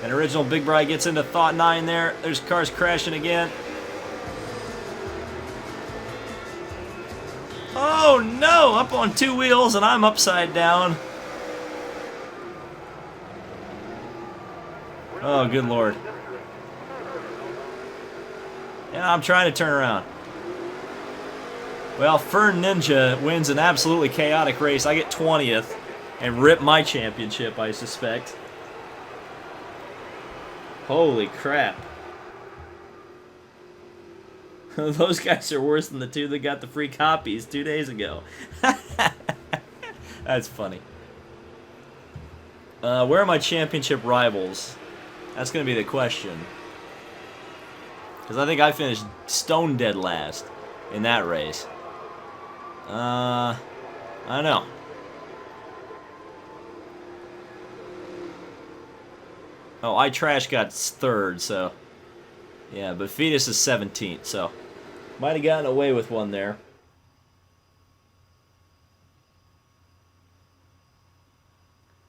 And original Big Bry gets into Thought 9 there. There's cars crashing again. Oh no! Up on two wheels and I'm upside down. Oh, good lord. And I'm trying to turn around. Well, Fern Ninja wins an absolutely chaotic race. I get 20th and rip my championship, I suspect. Holy crap. Those guys are worse than the two that got the free copies 2 days ago. That's funny. Where are my championship rivals? That's going to be the question. Because I think I finished stone dead last in that race. I don't know. Oh, iTrash got third, so... Yeah, but Fetus is 17th, so... Might have gotten away with one there.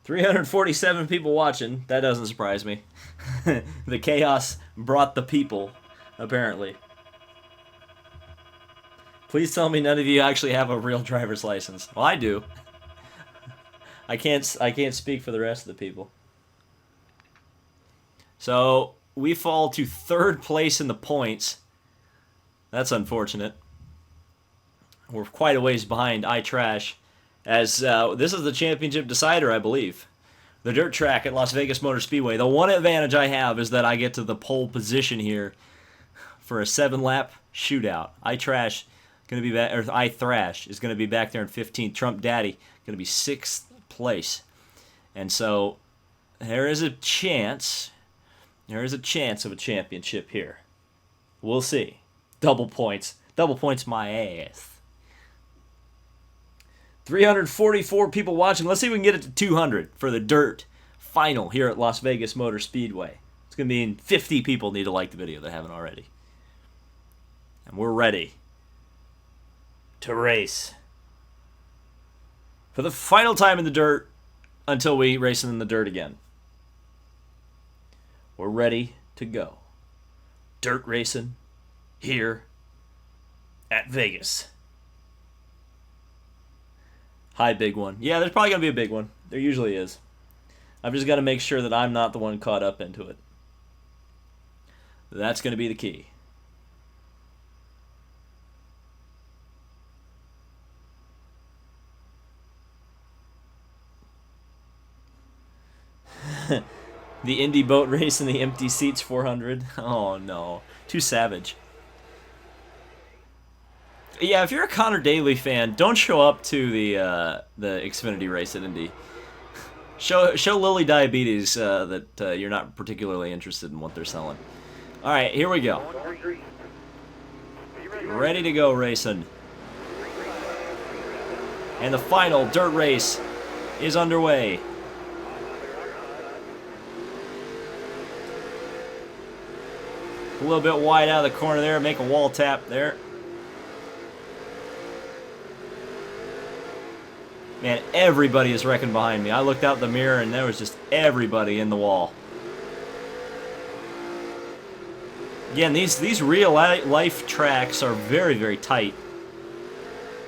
$347 people watching. That doesn't surprise me. The chaos brought the people, apparently. Please tell me none of you actually have a real driver's license. Well, I do. I can't speak for the rest of the people. So, we fall to third place in the points. That's unfortunate. We're quite a ways behind iTrash, as this is the championship decider, I believe. The dirt track at Las Vegas Motor Speedway. The one advantage I have is that I get to the pole position here for a 7-lap shootout. iTrash going to be back, or iThrash is going to be back there in 15th. Trump Daddy going to be 6th place, and so there is a chance. There is a chance of a championship here. We'll see. Double points. Double points my ass. 344 people watching. Let's see if we can get it to 200 for the dirt final here at Las Vegas Motor Speedway. It's going to mean 50 people need to like the video that haven't already. And we're ready to race for the final time in the dirt until we race in the dirt again. We're ready to go. Dirt racing here at Vegas. Hi, big one. Yeah, there's probably going to be a big one. There usually is. I've just got to make sure that I'm not the one caught up into it. That's going to be the key. The Indy boat race in the empty seats 400. Oh no, too savage. Yeah, if you're a Connor Daly fan, don't show up to the Xfinity race at Indy. Show Lily Diabetes that you're not particularly interested in what they're selling. All right, here we go. Ready to go racing. And the final dirt race is underway. A little bit wide out of the corner there, make a wall tap there. Man, everybody is wrecking behind me. I looked out the mirror and there was just everybody in the wall. Again, these real life tracks are very, very tight.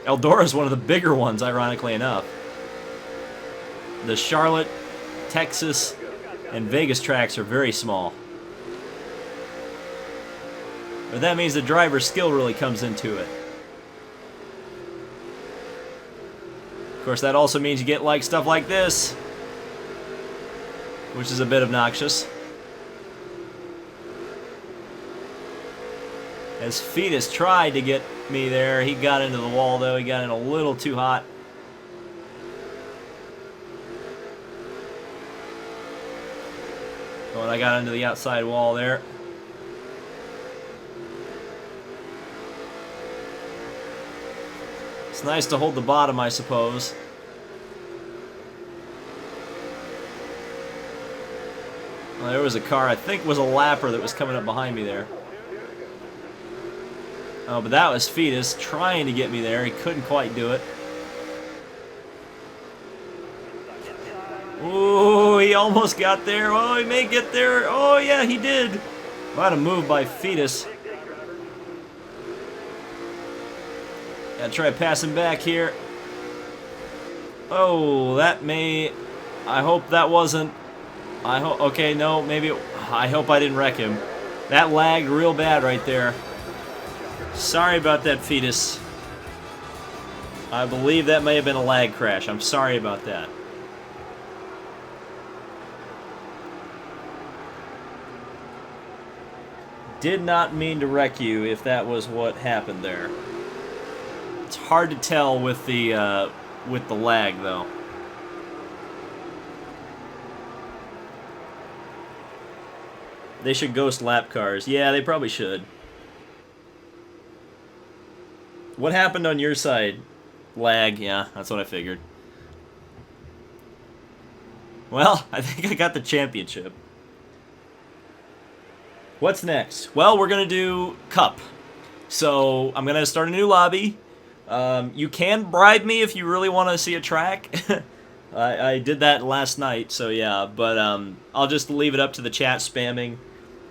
Eldora is one of the bigger ones, ironically enough. The Charlotte, Texas, and Vegas tracks are very small. But that means the driver's skill really comes into it. Of course, that also means you get like stuff like this, which is a bit obnoxious. As Fetus tried to get me there, he got into the wall though. He got in a little too hot. Oh, and I got into the outside wall there. It's nice to hold the bottom, I suppose. Well, there was a car, I think was a lapper that was coming up behind me there. Oh, but that was Fetus trying to get me there. He couldn't quite do it. Ooh, he almost got there. Oh, he may get there. Oh, yeah, he did. What a move by Fetus. Gotta try passing back here. Oh, that may... I hope that wasn't... I hope... Okay, no, maybe... I hope I didn't wreck him. That lagged real bad right there. Sorry about that, Fetus. I believe that may have been a lag crash. I'm sorry about that. Did not mean to wreck you if that was what happened there. It's hard to tell with the lag, though. They should ghost lap cars. Yeah, they probably should. What happened on your side? Lag, yeah, that's what I figured. Well, I think I got the championship. What's next? Well, we're going to do Cup. So, I'm going to start a new lobby. You can bribe me if you really want to see a track. I did that last night, so yeah. But I'll just leave it up to the chat spamming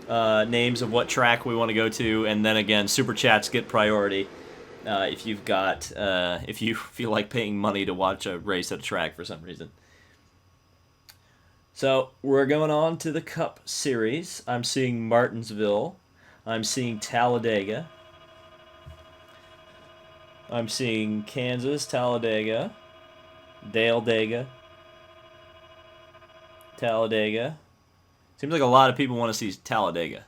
names of what track we want to go to. And then again, Super Chats get priority. If you've got, if you feel like paying money to watch a race at a track for some reason. So, we're going on to the Cup Series. I'm seeing Martinsville. I'm seeing Talladega. I'm seeing Kansas, Talladega, Talladega. Seems like a lot of people want to see Talladega.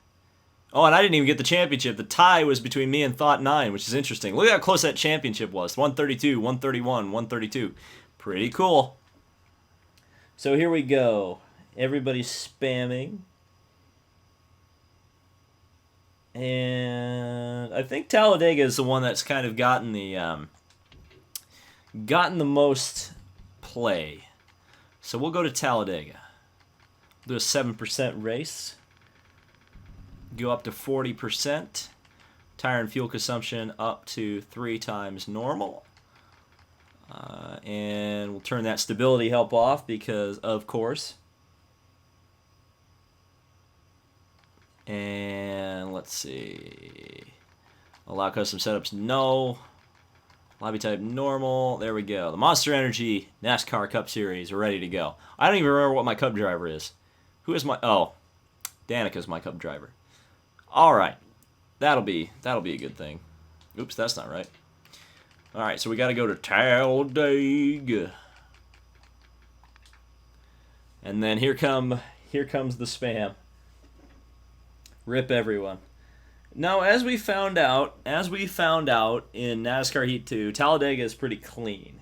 Oh, and I didn't even get the championship. The tie was between me and Thought 9, which is interesting. Look at how close that championship was. 132, 131, 132. Pretty cool. So here we go. Everybody's spamming. And I think Talladega is the one that's kind of gotten the most play. So we'll go to Talladega. Do a 7% race. Go up to 40%. Tire and fuel consumption up to 3 times normal. And we'll turn that stability help off because, of course. And let's see. Allow custom setups, no. Lobby type, normal. There we go. The Monster Energy NASCAR Cup Series. We're ready to go. I don't even remember what my Cup driver is. Who is my... Oh, Danica's my Cup driver. All right. That'll be a good thing. Oops, that's not right. All right, so we got to go to Talladega. And then here comes the spam. Rip everyone. Now, as we found out in NASCAR Heat 2, Talladega is pretty clean.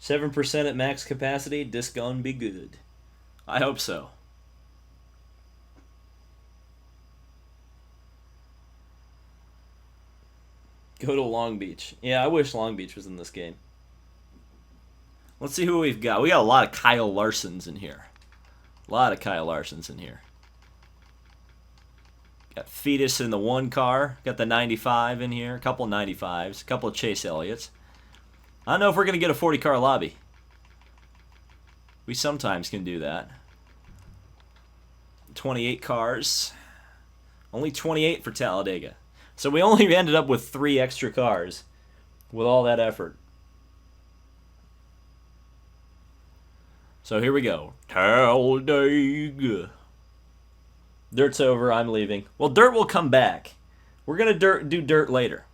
7% at max capacity, this gonna be good. I hope so. Go to Long Beach. Yeah, I wish Long Beach was in this game. Let's see who we've got. We got a lot of Kyle Larsons in here. Got Fetus in the 1 car. Got the 95 in here. A couple of 95s. A couple of Chase Elliott's. I don't know if we're going to get a 40-car lobby. We sometimes can do that. 28 cars. Only 28 for Talladega. So we only ended up with 3 extra cars with all that effort. So here we go. Talladega. Dirt's over. I'm leaving. Well, Dirt will come back. We're going to do Dirt later.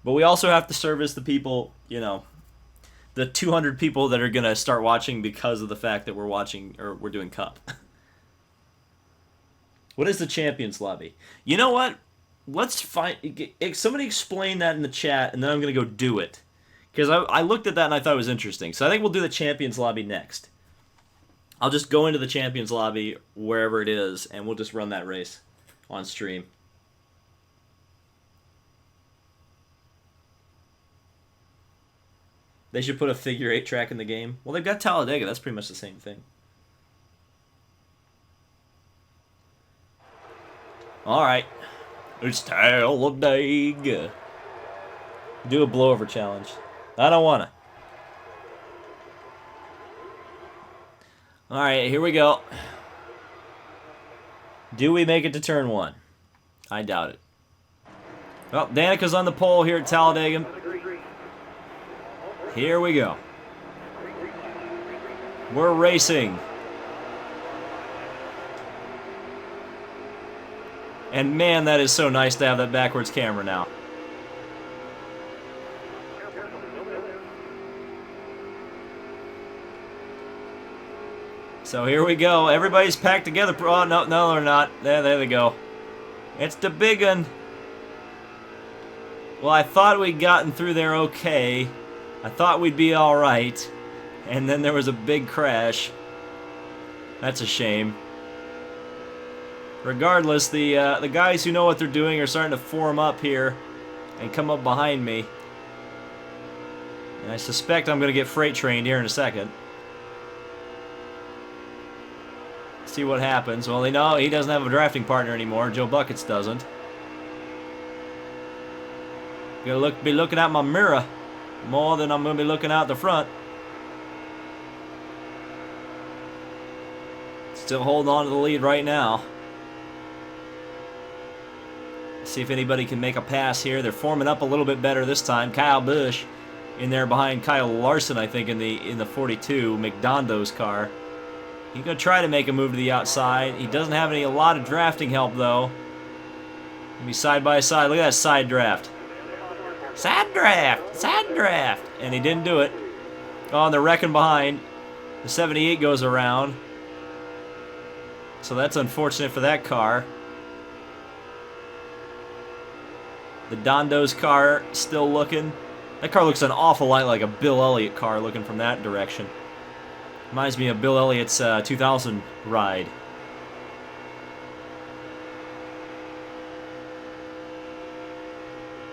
But we also have to service the people, you know, the 200 people that are going to start watching because of the fact that we're doing Cup. What is the Champions Lobby? You know what? Let's find... Somebody explain that in the chat, and then I'm going to go do it. Because I looked at that and I thought it was interesting. So I think we'll do the Champions Lobby next. I'll just go into the Champions Lobby, wherever it is, and we'll just run that race on stream. They should put a figure 8 track in the game. Well, they've got Talladega. That's pretty much the same thing. Alright. It's Talladega. Do a blowover challenge. I don't want to. Alright, here we go. Do we make it to turn 1? I doubt it. Well, Danica's on the pole here at Talladega. Here we go. We're racing. And man, that is so nice to have that backwards camera now. So here we go. Everybody's packed together. Oh, no, they're not. There they go. It's the big one. Well, I thought we'd gotten through there okay. I thought we'd be alright. And then there was a big crash. That's a shame. Regardless, the guys who know what they're doing are starting to form up here and come up behind me. And I suspect I'm going to get freight trained here in a second. See what happens. Well, know he doesn't have a drafting partner anymore. Joe Buckets doesn't. Gonna be looking at my mirror more than I'm gonna be looking out the front. Still holding on to the lead right now. See if anybody can make a pass here. They're forming up a little bit better this time. Kyle Busch in there behind Kyle Larson, I think, in the 42 McDondo's car. He's going to try to make a move to the outside. He doesn't have a lot of drafting help, though. Maybe side by side. Look at that side draft. Side draft! Side draft! And he didn't do it. Oh, and they're wrecking behind. The 78 goes around. So that's unfortunate for that car. The Dondo's car still looking. That car looks an awful lot like a Bill Elliott car looking from that direction. Reminds me of Bill Elliott's 2000 ride.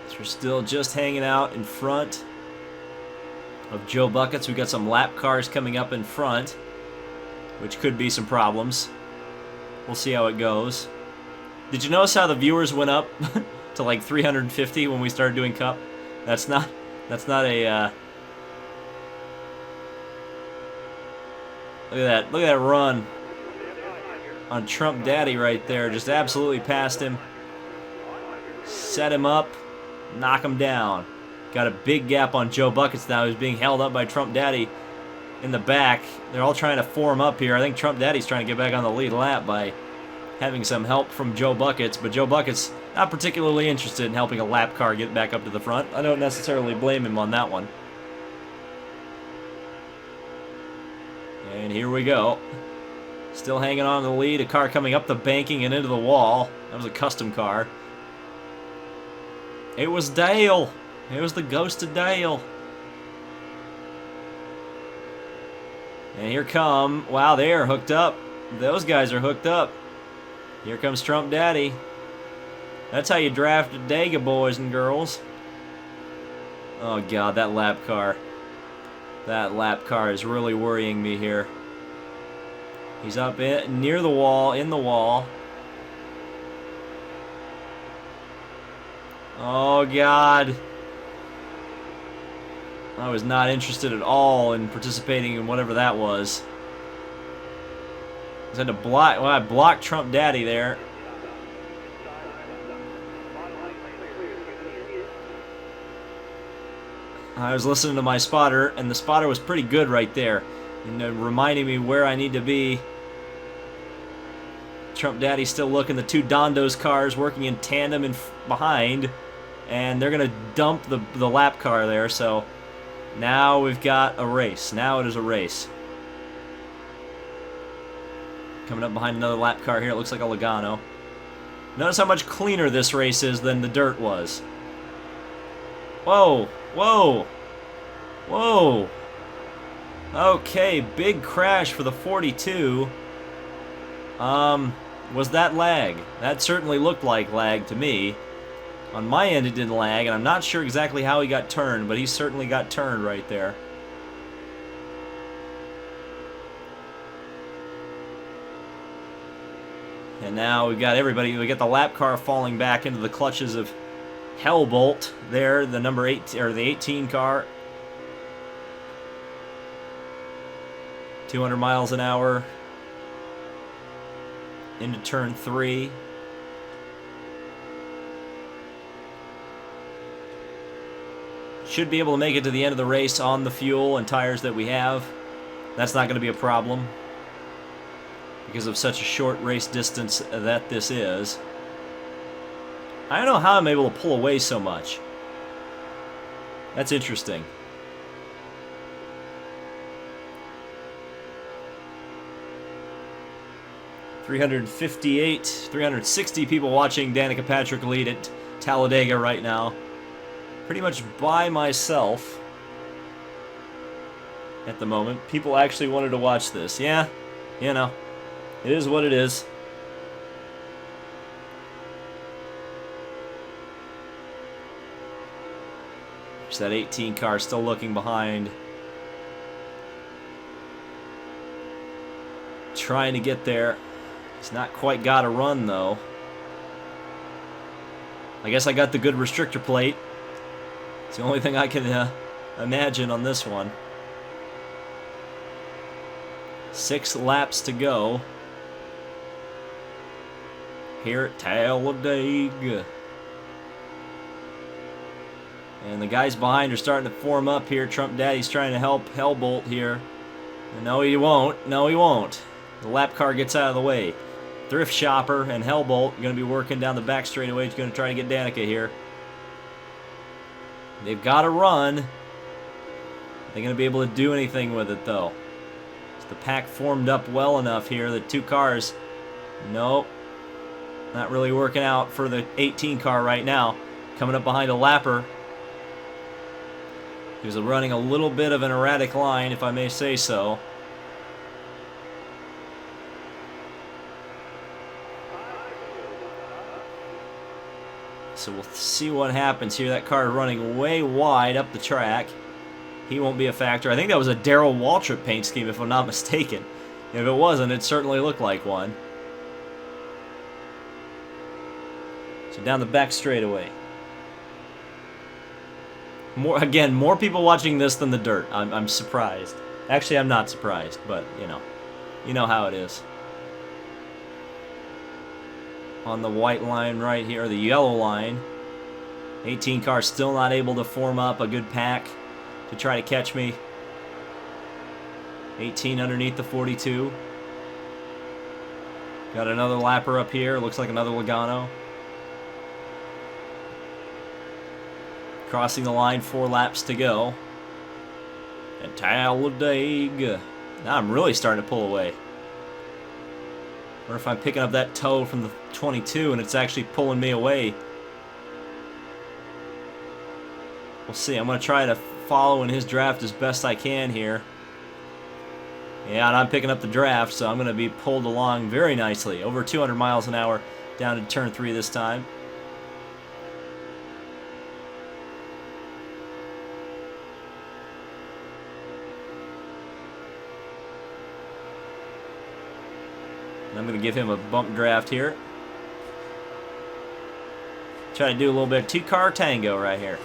So we're still just hanging out in front of Joe Buckets. We've got some lap cars coming up in front, which could be some problems. We'll see how it goes. Did you notice how the viewers went up to like 350 when we started doing Cup? That's not a Look at that run on Trump Daddy right there. Just absolutely passed him. Set him up, knock him down. Got a big gap on Joe Buckets now, who's being held up by Trump Daddy in the back. They're all trying to form up here. I think Trump Daddy's trying to get back on the lead lap by having some help from Joe Buckets, but Joe Buckets not particularly interested in helping a lap car get back up to the front. I don't necessarily blame him on that one. And here we go. Still hanging on to the lead. A car coming up the banking and into the wall. That was a custom car. It was Dale. It was the ghost of Dale. And here come... Wow, they are hooked up. Those guys are hooked up. Here comes Trump Daddy. That's how you draft a Dega, boys and girls. Oh, God, that lap car. That lap car is really worrying me here. He's up near the wall, in the wall. Oh, God. I was not interested at all in participating in whatever that was. I had to block. Well, I blocked Trump Daddy there. I was listening to my spotter, and the spotter was pretty good right there, reminding me where I need to be. Trump Daddy's still looking. The two Dondos cars working in tandem in behind, and they're going to dump the lap car there, so now we've got a race. Now it is a race. Coming up behind another lap car here. It looks like a Logano. Notice how much cleaner this race is than the dirt was. Whoa. Whoa. Whoa. Okay, big crash for the 42. Was that lag? That certainly looked like lag to me. On my end it didn't lag, and I'm not sure exactly how he got turned, but he certainly got turned right there. And now we've got everybody. We got the lap car falling back into the clutches of Hellbolt there, the number 8 or the 18 car. 200 miles an hour into turn 3. Should be able to make it to the end of the race on the fuel and tires that we have. That's not going to be a problem because of such a short race distance that this is. I don't know how I'm able to pull away so much. That's interesting. $360 people watching Danica Patrick lead at Talladega right now. Pretty much by myself at the moment. People actually wanted to watch this. Yeah, you know, it is what it is. There's that 18 car still looking behind. Trying to get there. He's not quite got a run, though. I guess I got the good restrictor plate. It's the only thing I can imagine on this one. 6 laps to go here at Talladega. And the guys behind are starting to form up here. Trump Daddy's trying to help Hellbolt here. And no, he won't. No, he won't. The lap car gets out of the way. Thrift Shopper and Hellbolt are going to be working down the back straightaway. He's going to try to get Danica here. They've got to run. They're going to be able to do anything with it, though. Is the pack formed up well enough here? The 2 cars, nope. Not really working out for the 18 car right now. Coming up behind a lapper. He was running a little bit of an erratic line, if I may say so. So we'll see what happens here. That car running way wide up the track. He won't be a factor. I think that was a Darrell Waltrip paint scheme, if I'm not mistaken. If it wasn't, it certainly looked like one. So down the back straightaway. More people watching this than the dirt. I'm surprised. Actually, I'm not surprised, but you know how it is. On the white line right here, or the yellow line. 18 car still not able to form up a good pack to try to catch me. 18 underneath the 42. Got another lapper up here. Looks like another Logano. Crossing the line, 4 laps to go. At Talladega. Now I'm really starting to pull away. Or if I'm picking up that toe from the 22 and it's actually pulling me away. We'll see. I'm going to try to follow in his draft as best I can here. Yeah, and I'm picking up the draft, so I'm going to be pulled along very nicely. Over 200 miles an hour down to turn 3 this time. I'm going to give him a bump draft here. Try to do a little bit of 2-car tango right here.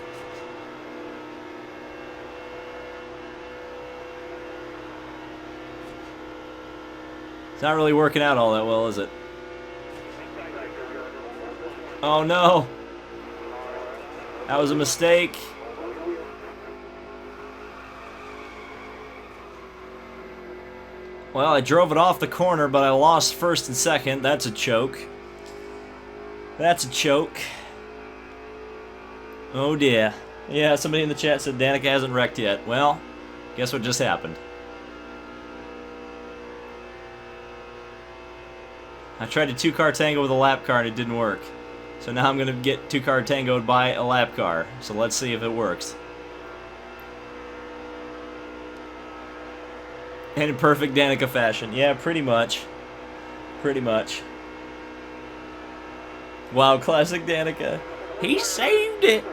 It's not really working out all that well, is it? Oh no! That was a mistake. Well, I drove it off the corner, but I lost first and second. That's a choke. That's a choke. Oh dear. Yeah, somebody in the chat said Danica hasn't wrecked yet. Well, guess what just happened? I tried to two-car tango with a lap car and it didn't work. So now I'm going to get two-car tangoed by a lap car. So let's see if it works. And in perfect Danica fashion. Yeah, pretty much. Pretty much. Wow, classic Danica. He saved it!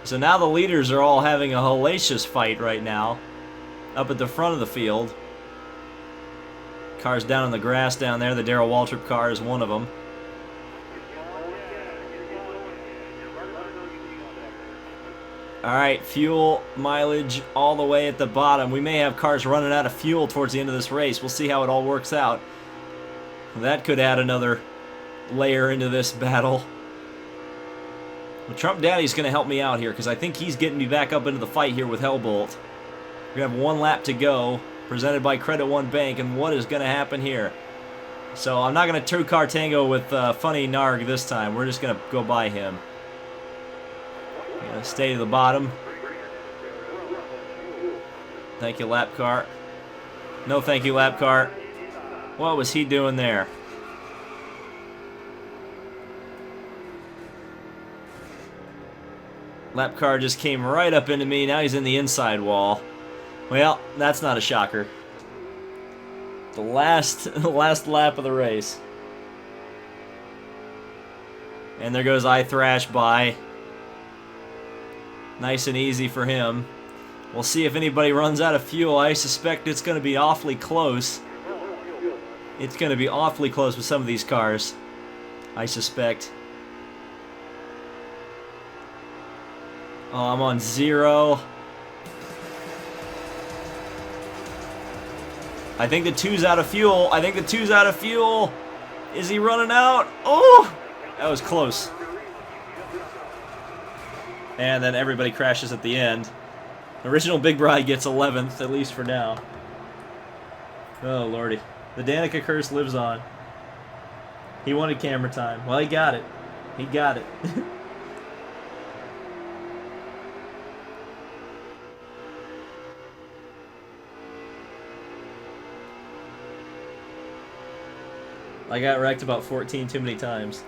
So now the leaders are all having a hellacious fight right now. Up at the front of the field. Cars down in the grass down there. The Darrell Waltrip car is one of them. Alright, fuel mileage all the way at the bottom. We may have cars running out of fuel towards the end of this race. We'll see how it all works out. That could add another layer into this battle. Well, Trump Daddy's going to help me out here because I think he's getting me back up into the fight here with Hellbolt. We have one lap to go, presented by Credit One Bank, and what is going to happen here? So I'm not going to two-car tango with Funny Narg this time. We're just going to go by him. Stay to the bottom. Thank you, lap car. No thank you, lap car. What was he doing there? Lap car just came right up into me. Now he's in the inside wall. Well, that's not a shocker. The last lap of the race. And there goes I Thrash by. Nice and easy for him. We'll see if anybody runs out of fuel. I suspect it's going to be awfully close. It's going to be awfully close with some of these cars. I suspect. Oh, I'm on 0. I think the 2's out of fuel. I think the 2's out of fuel. Is he running out? Oh! That was close. And then everybody crashes at the end. Original Big Bride gets 11th, at least for now. Oh, lordy. The Danica curse lives on. He wanted camera time. Well, he got it. He got it. I got wrecked about 14 too many times.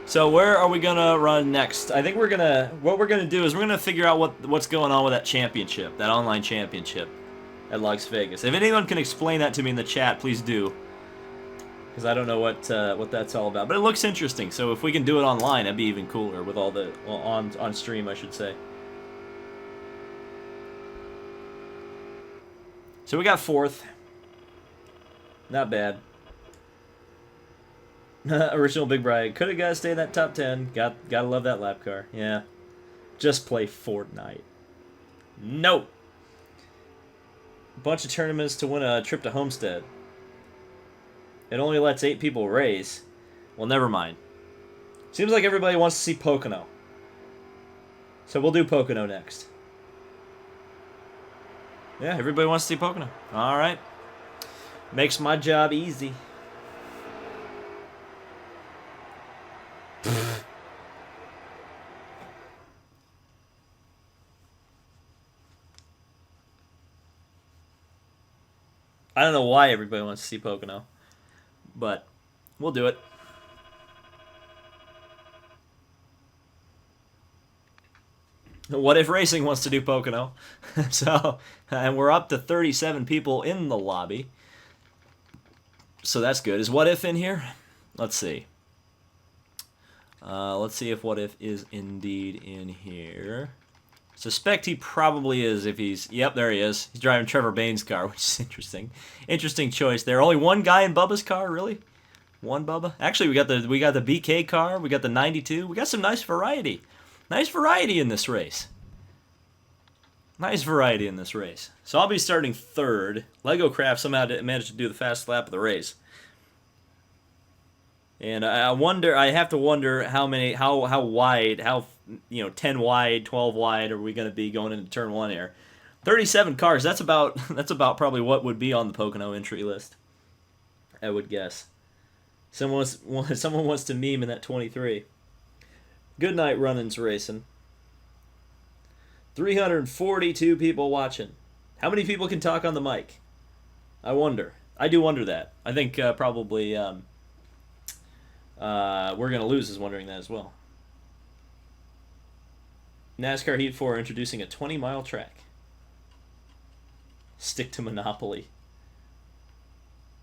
So where are we gonna run next? I think what we're gonna do is we're gonna figure out what's going on with that championship, that online championship at Las Vegas. If anyone can explain that to me in the chat, please do, because I don't know what that's all about. But it looks interesting. So if we can do it online, that'd be even cooler with all the on stream, I should say. So we got 4th. Not bad. Original Big Bride. Could have got to stay in that top 10. Gotta love that lap car. Yeah. Just play Fortnite. No. Bunch of tournaments to win a trip to Homestead. It only lets 8 people race. Well, never mind. Seems like everybody wants to see Pocono. So we'll do Pocono next. Yeah, everybody wants to see Pocono. Alright. Makes my job easy. I don't know why everybody wants to see Pocono, but we'll do it. What if Racing wants to do Pocono? So, and we're up to 37 people in the lobby. So that's good. Is What If in here? Let's see. Let's see if What If is indeed in here. Suspect he probably is if he's... Yep, there he is. He's driving Trevor Bain's car, which is interesting. Interesting choice there. Only one guy in Bubba's car, really? One Bubba? Actually, we got the BK car. We got the 92. We got some nice variety. Nice variety in this race. Nice variety in this race. So I'll be starting third. Lego Craft somehow managed to do the fastest lap of the race. And I have to wonder how wide, 10 wide, 12 wide are we going to be going into turn 1 here. 37 cars, that's about probably what would be on the Pocono entry list, I would guess. Someone wants to meme in that 23. Good night, Runnins Racing. 342 people watching. How many people can talk on the mic? I wonder. I do wonder that. I think probably We're Gonna Lose is wondering that as well. NASCAR Heat 4 introducing a 20-mile track. Stick to Monopoly.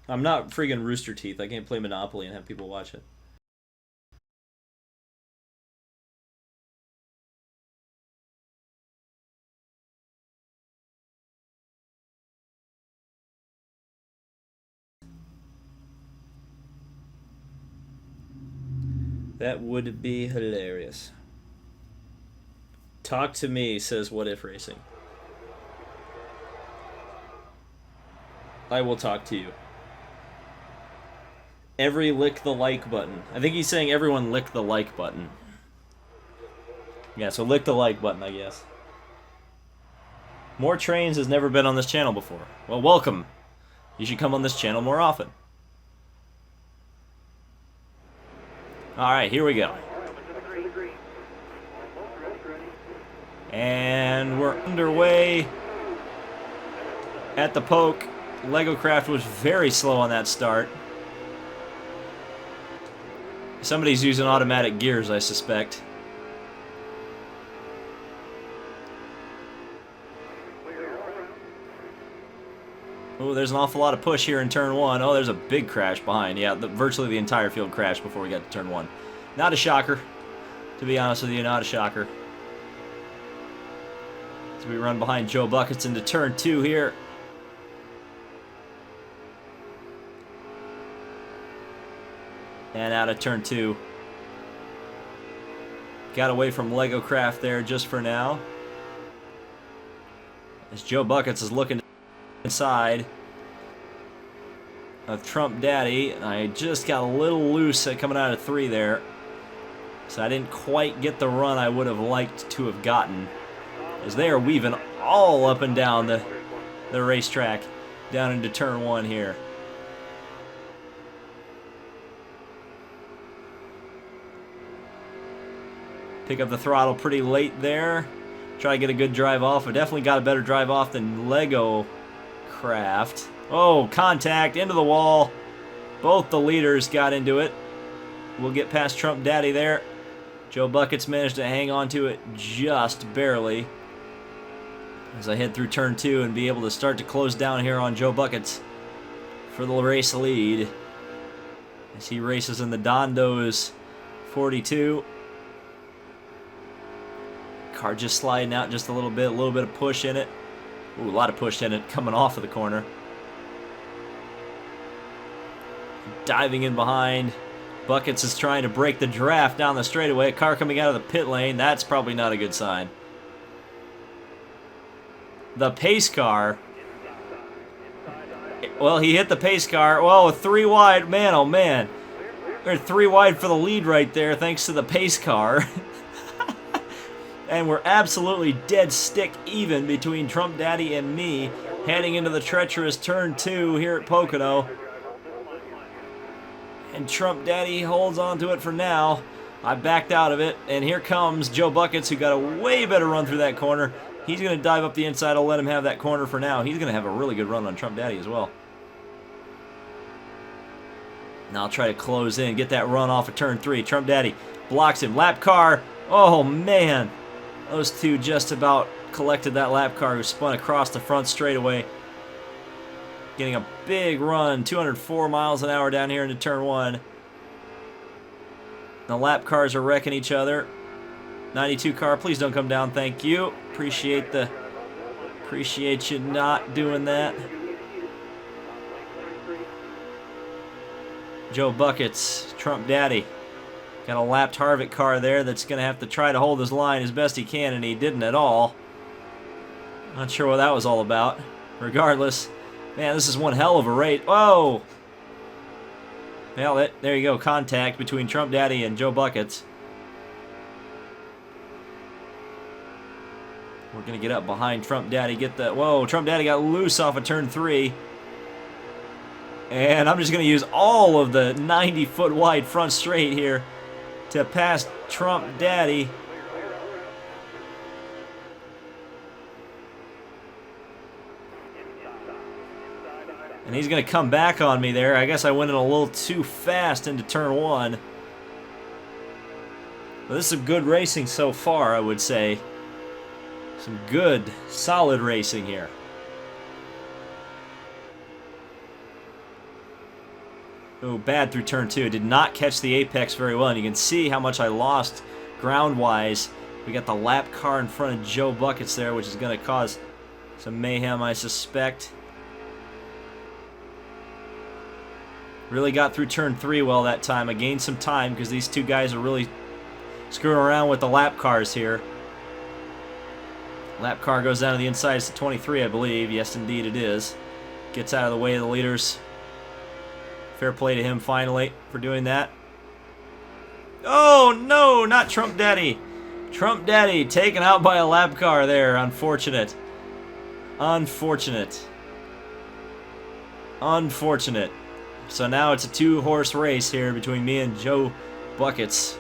I'm not friggin' Rooster Teeth. I can't play Monopoly and have people watch it. That would be hilarious. Talk to me, says What If Racing. I will talk to you. Every lick the like button. I think he's saying everyone lick the like button. Yeah, so lick the like button, I guess. More Trains has never been on this channel before. Well, welcome. You should come on this channel more often. Alright, here we go. And we're underway at the Poke. Lego Craft was very slow on that start. Somebody's using automatic gears, I suspect. Oh, there's an awful lot of push here in turn 1. Oh, there's a big crash behind. Yeah, virtually the entire field crashed before we got to turn 1. Not a shocker. To be honest with you, not a shocker. So we run behind Joe Buckets into turn 2 here. And out of turn 2. Got away from Lego Craft there just for now. As Joe Buckets is looking inside of Trump Daddy, and I just got a little loose coming out of 3 there, so I didn't quite get the run I would have liked to have gotten, as they are weaving all up and down the racetrack down into turn 1 here. Pick up the throttle pretty late there. Try to get a good drive off. I definitely got a better drive off than Lego Craft. Oh, contact into the wall. Both the leaders got into it. We'll get past Trump Daddy there. Joe Buckets managed to hang on to it just barely. As I head through turn 2 and be able to start to close down here on Joe Buckets for the race lead. As he races in the Dondo's 42. Car just sliding out just a little bit of push in it. Ooh, a lot of push in it coming off of the corner. Diving in behind. Buckets is trying to break the draft down the straightaway. A car coming out of the pit lane. That's probably not a good sign. The pace car. Well, he hit the pace car. Well, 3 wide. Man, oh man. We're 3 wide for the lead right there thanks to the pace car. And we're absolutely dead stick even between Trump Daddy and me heading into the treacherous turn 2 here at Pocono. And Trump Daddy holds on to it for now. I backed out of it, and here comes Joe Buckets, who got a way better run through that corner. He's going to dive up the inside. I'll let him have that corner for now. He's going to have a really good run on Trump Daddy as well. Now I'll try to close in, get that run off of turn 3. Trump Daddy blocks him. Lap car. Oh, man. Those two just about collected that lap car who spun across the front straightaway. Getting a big run, 204 miles an hour down here into turn 1. The lap cars are wrecking each other. 92 car, please don't come down, thank you. Appreciate you not doing that. Joe Buckets, Trump Daddy. Got a lapped Harvick car there that's going to have to try to hold his line as best he can, and he didn't at all. Not sure what that was all about. Regardless, man, this is one hell of a race. Whoa! Well, there you go. Contact between Trump Daddy and Joe Buckets. We're going to get up behind Trump Daddy. Get the... Whoa, Trump Daddy got loose off of turn 3. And I'm just going to use all of the 90-foot wide front straight here to pass Trump Daddy. And he's going to come back on me there. I guess I went in a little too fast into turn 1. But this is some good racing so far, I would say. Some good, solid racing here. Oh, bad through turn 2. Did not catch the apex very well. And you can see how much I lost ground-wise. We got the lap car in front of Joe Buckets there, which is going to cause some mayhem, I suspect. Really got through turn 3 well that time. I gained some time because these two guys are really screwing around with the lap cars here. Lap car goes down to the inside. It's the 23, I believe. Yes, indeed it is. Gets out of the way of the leaders. Fair play to him finally for doing that. Oh, no, not Trump Daddy. Trump Daddy taken out by a lap car there. Unfortunate. Unfortunate. Unfortunate. So now it's a 2-horse race here between me and Joe Buckets.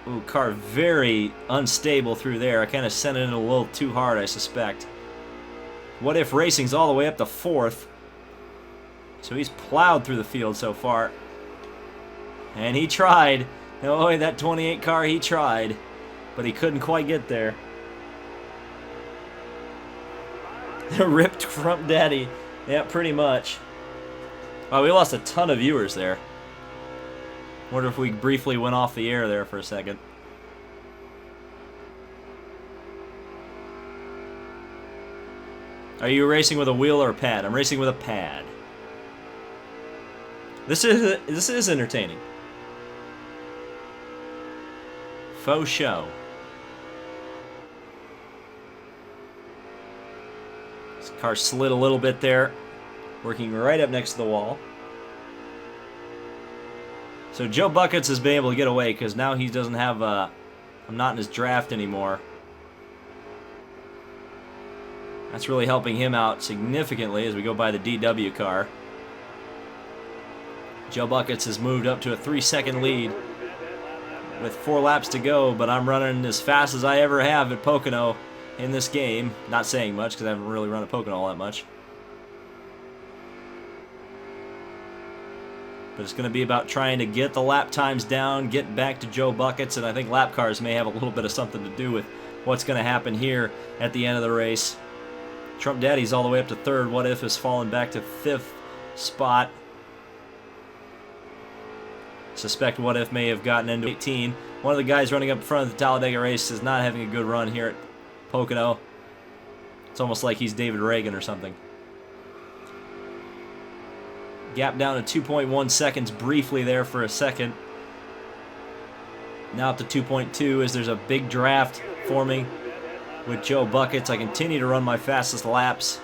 Ooh, car very unstable through there. I kind of sent it in a little too hard, I suspect. What If Racing's all the way up to 4th. So he's plowed through the field so far. And he tried. Oh, that 28 car, he tried. But he couldn't quite get there. Ripped Trump Daddy. Yeah, pretty much. Wow, we lost a ton of viewers there. Wonder if we briefly went off the air there for a second. Are you racing with a wheel or a pad? I'm racing with a pad. This is entertaining. Faux show. This car slid a little bit there, working right up next to the wall. So Joe Buckets has been able to get away because now he doesn't have I'm not in his draft anymore. That's really helping him out significantly as we go by the DW car. Joe Buckets has moved up to a 3-second lead with 4 laps to go, but I'm running as fast as I ever have at Pocono in this game. Not saying much because I haven't really run at Pocono all that much. But it's going to be about trying to get the lap times down, get back to Joe Buckets, and I think lap cars may have a little bit of something to do with what's going to happen here at the end of the race. Trump Daddy's all the way up to 3rd. What If has fallen back to 5th spot. Suspect What If may have gotten into 18. One of the guys running up front of the Talladega race is not having a good run here at Pocono. It's almost like he's David Reagan or something. Gap down to 2.1 seconds briefly there for a second. Now up to 2.2 as there's a big draft forming with Joe Buckets. I continue to run my fastest laps.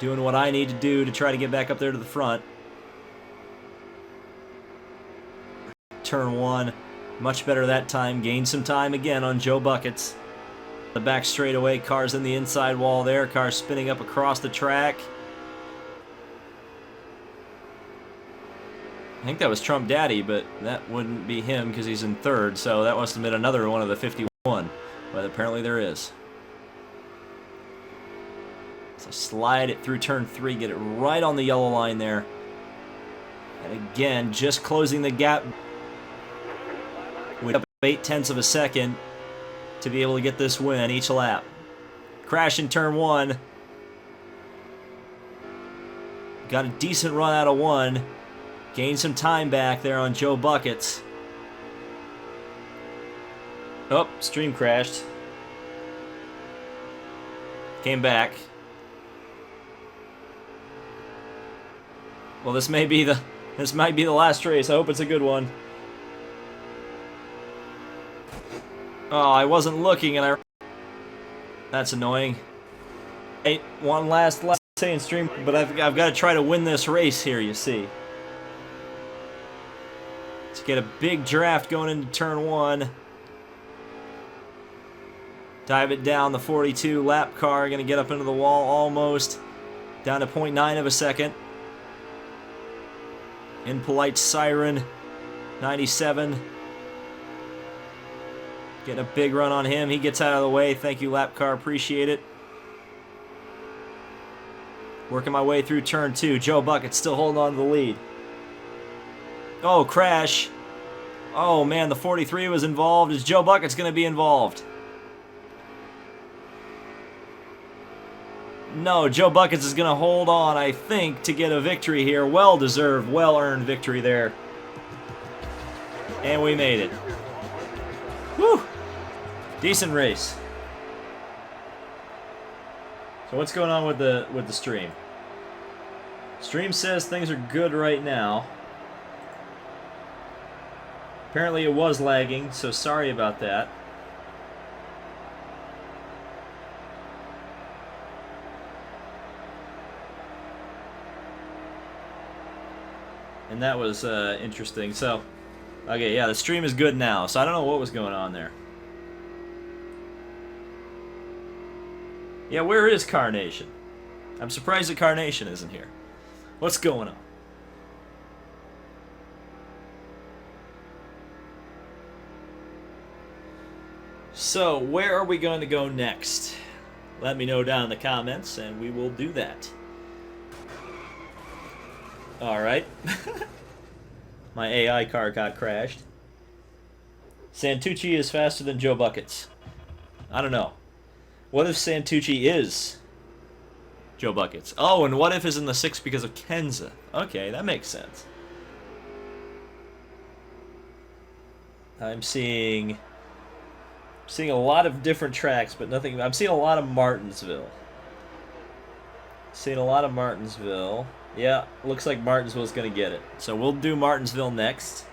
Doing what I need to do to try to get back up there to the front. Turn 1. Much better that time. Gained some time again on Joe Buckets. The back straightaway. Car's in the inside wall there. Car spinning up across the track. I think that was Trump Daddy, but that wouldn't be him because he's in 3rd, so that must have been another one of the 51. But apparently there is. So slide it through turn 3, get it right on the yellow line there. And again, just closing the gap with 0.8 of a second to be able to get this win each lap. Crash in turn 1. Got a decent run out of 1. Gained some time back there on Joe Buckets. Oh, stream crashed. Came back. Well, this might be the last race. I hope it's a good one. Oh, I wasn't looking and I... That's annoying. Hey, one last saying stream, but I've got to try to win this race here, you see. Let's get a big draft going into turn 1. Dive it down, the 42 lap car, going to get up into the wall almost. Down to 0.9 of a second. Impolite siren, 97. Getting a big run on him. He gets out of the way. Thank you, lap car. Appreciate it. Working my way through turn 2. Joe Bucket's still holding on to the lead. Oh, crash. Oh, man, the 43 was involved. Is Joe Bucket's going to be involved? No, Joe Buckets is going to hold on, I think, to get a victory here. Well-deserved, well-earned victory there. And we made it. Whew. Decent race. So what's going on with the stream? Stream says things are good right now. Apparently it was lagging, so sorry about that. And that was interesting. So, okay, yeah, the stream is good now. So I don't know what was going on there. Yeah, where is Carnation? I'm surprised that Carnation isn't here. What's going on? So, where are we going to go next? Let me know down in the comments, and we will do that. Alright. My AI car got crashed. Santucci is faster than Joe Buckets. I don't know. What if Santucci is Joe Buckets? Oh, and what if is in the 6 because of Kenza? Okay, that makes sense. I'm seeing a lot of different tracks, but nothing. I'm seeing a lot of Martinsville. Seeing a lot of Martinsville. Yeah, looks like Martinsville's gonna get it. So we'll do Martinsville next.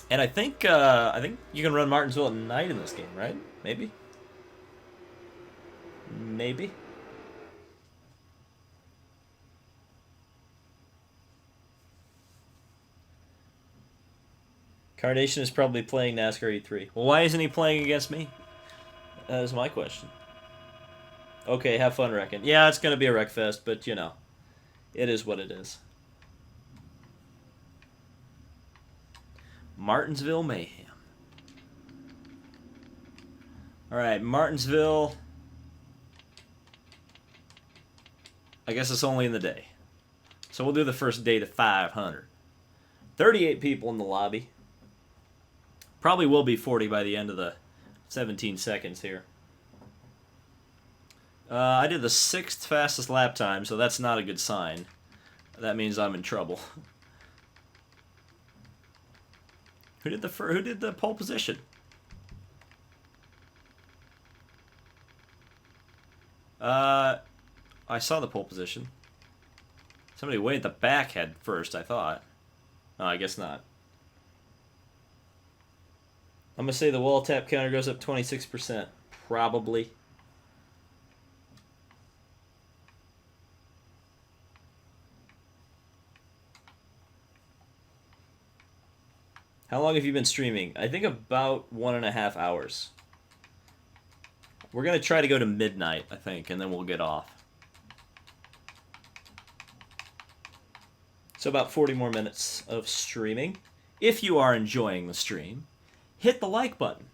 And I think you can run Martinsville at night in this game, right? Maybe. Maybe. Carnation is probably playing NASCAR E3. Well, why isn't he playing against me? That is my question. Okay, have fun wrecking. Yeah, it's going to be a wreck fest, but, you know, it is what it is. Martinsville Mayhem. Alright, Martinsville. I guess it's only in the day. So we'll do the first day to 500. 38 people in the lobby. Probably will be 40 by the end of the 17 seconds here. I did the 6th fastest lap time, so that's not a good sign. That means I'm in trouble. Who did the pole position? I saw the pole position. Somebody way at the back had first, I thought. No, I guess not. I'm going to say the wall tap counter goes up 26%. Probably. How long have you been streaming? I think about 1.5 hours. We're going to try to go to midnight, I think, and then we'll get off. So about 40 more minutes of streaming. If you are enjoying the stream, hit the like button.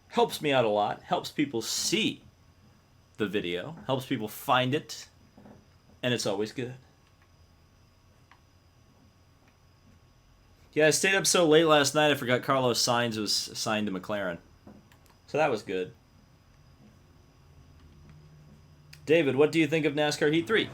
Helps me out a lot. Helps people see the video. Helps people find it. And it's always good. Yeah, I stayed up so late last night I forgot Carlos Sainz was signed to McLaren. So that was good. David, what do you think of NASCAR Heat 3?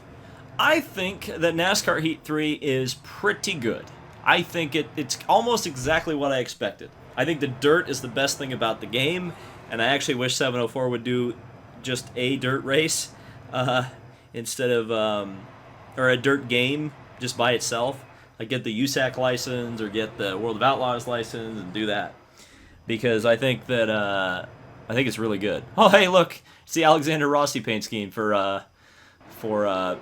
I think that NASCAR Heat 3 is pretty good. I think it's almost exactly what I expected. I think the dirt is the best thing about the game, and I actually wish 704 would do just a dirt race instead of, or a dirt game just by itself. Like get the USAC license or get the World of Outlaws license and do that. Because I think that I think it's really good. Oh, hey, look, it's the Alexander Rossi paint scheme for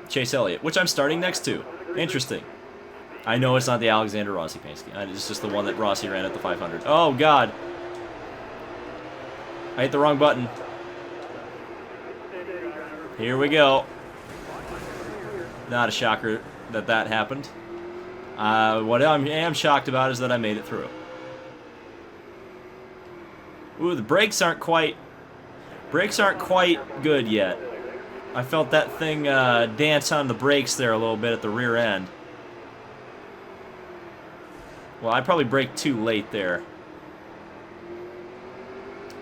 Chase Elliott, which I'm starting next to. Interesting. I know it's not the Alexander Rossi paint scheme. It's just the one that Rossi ran at the 500. Oh God, I hit the wrong button. Here we go. Not a shocker that happened. What I am shocked about is that I made it through. Ooh, the brakes aren't quite good yet. I felt that thing dance on the brakes there a little bit at the rear end. Well, I probably braked too late there,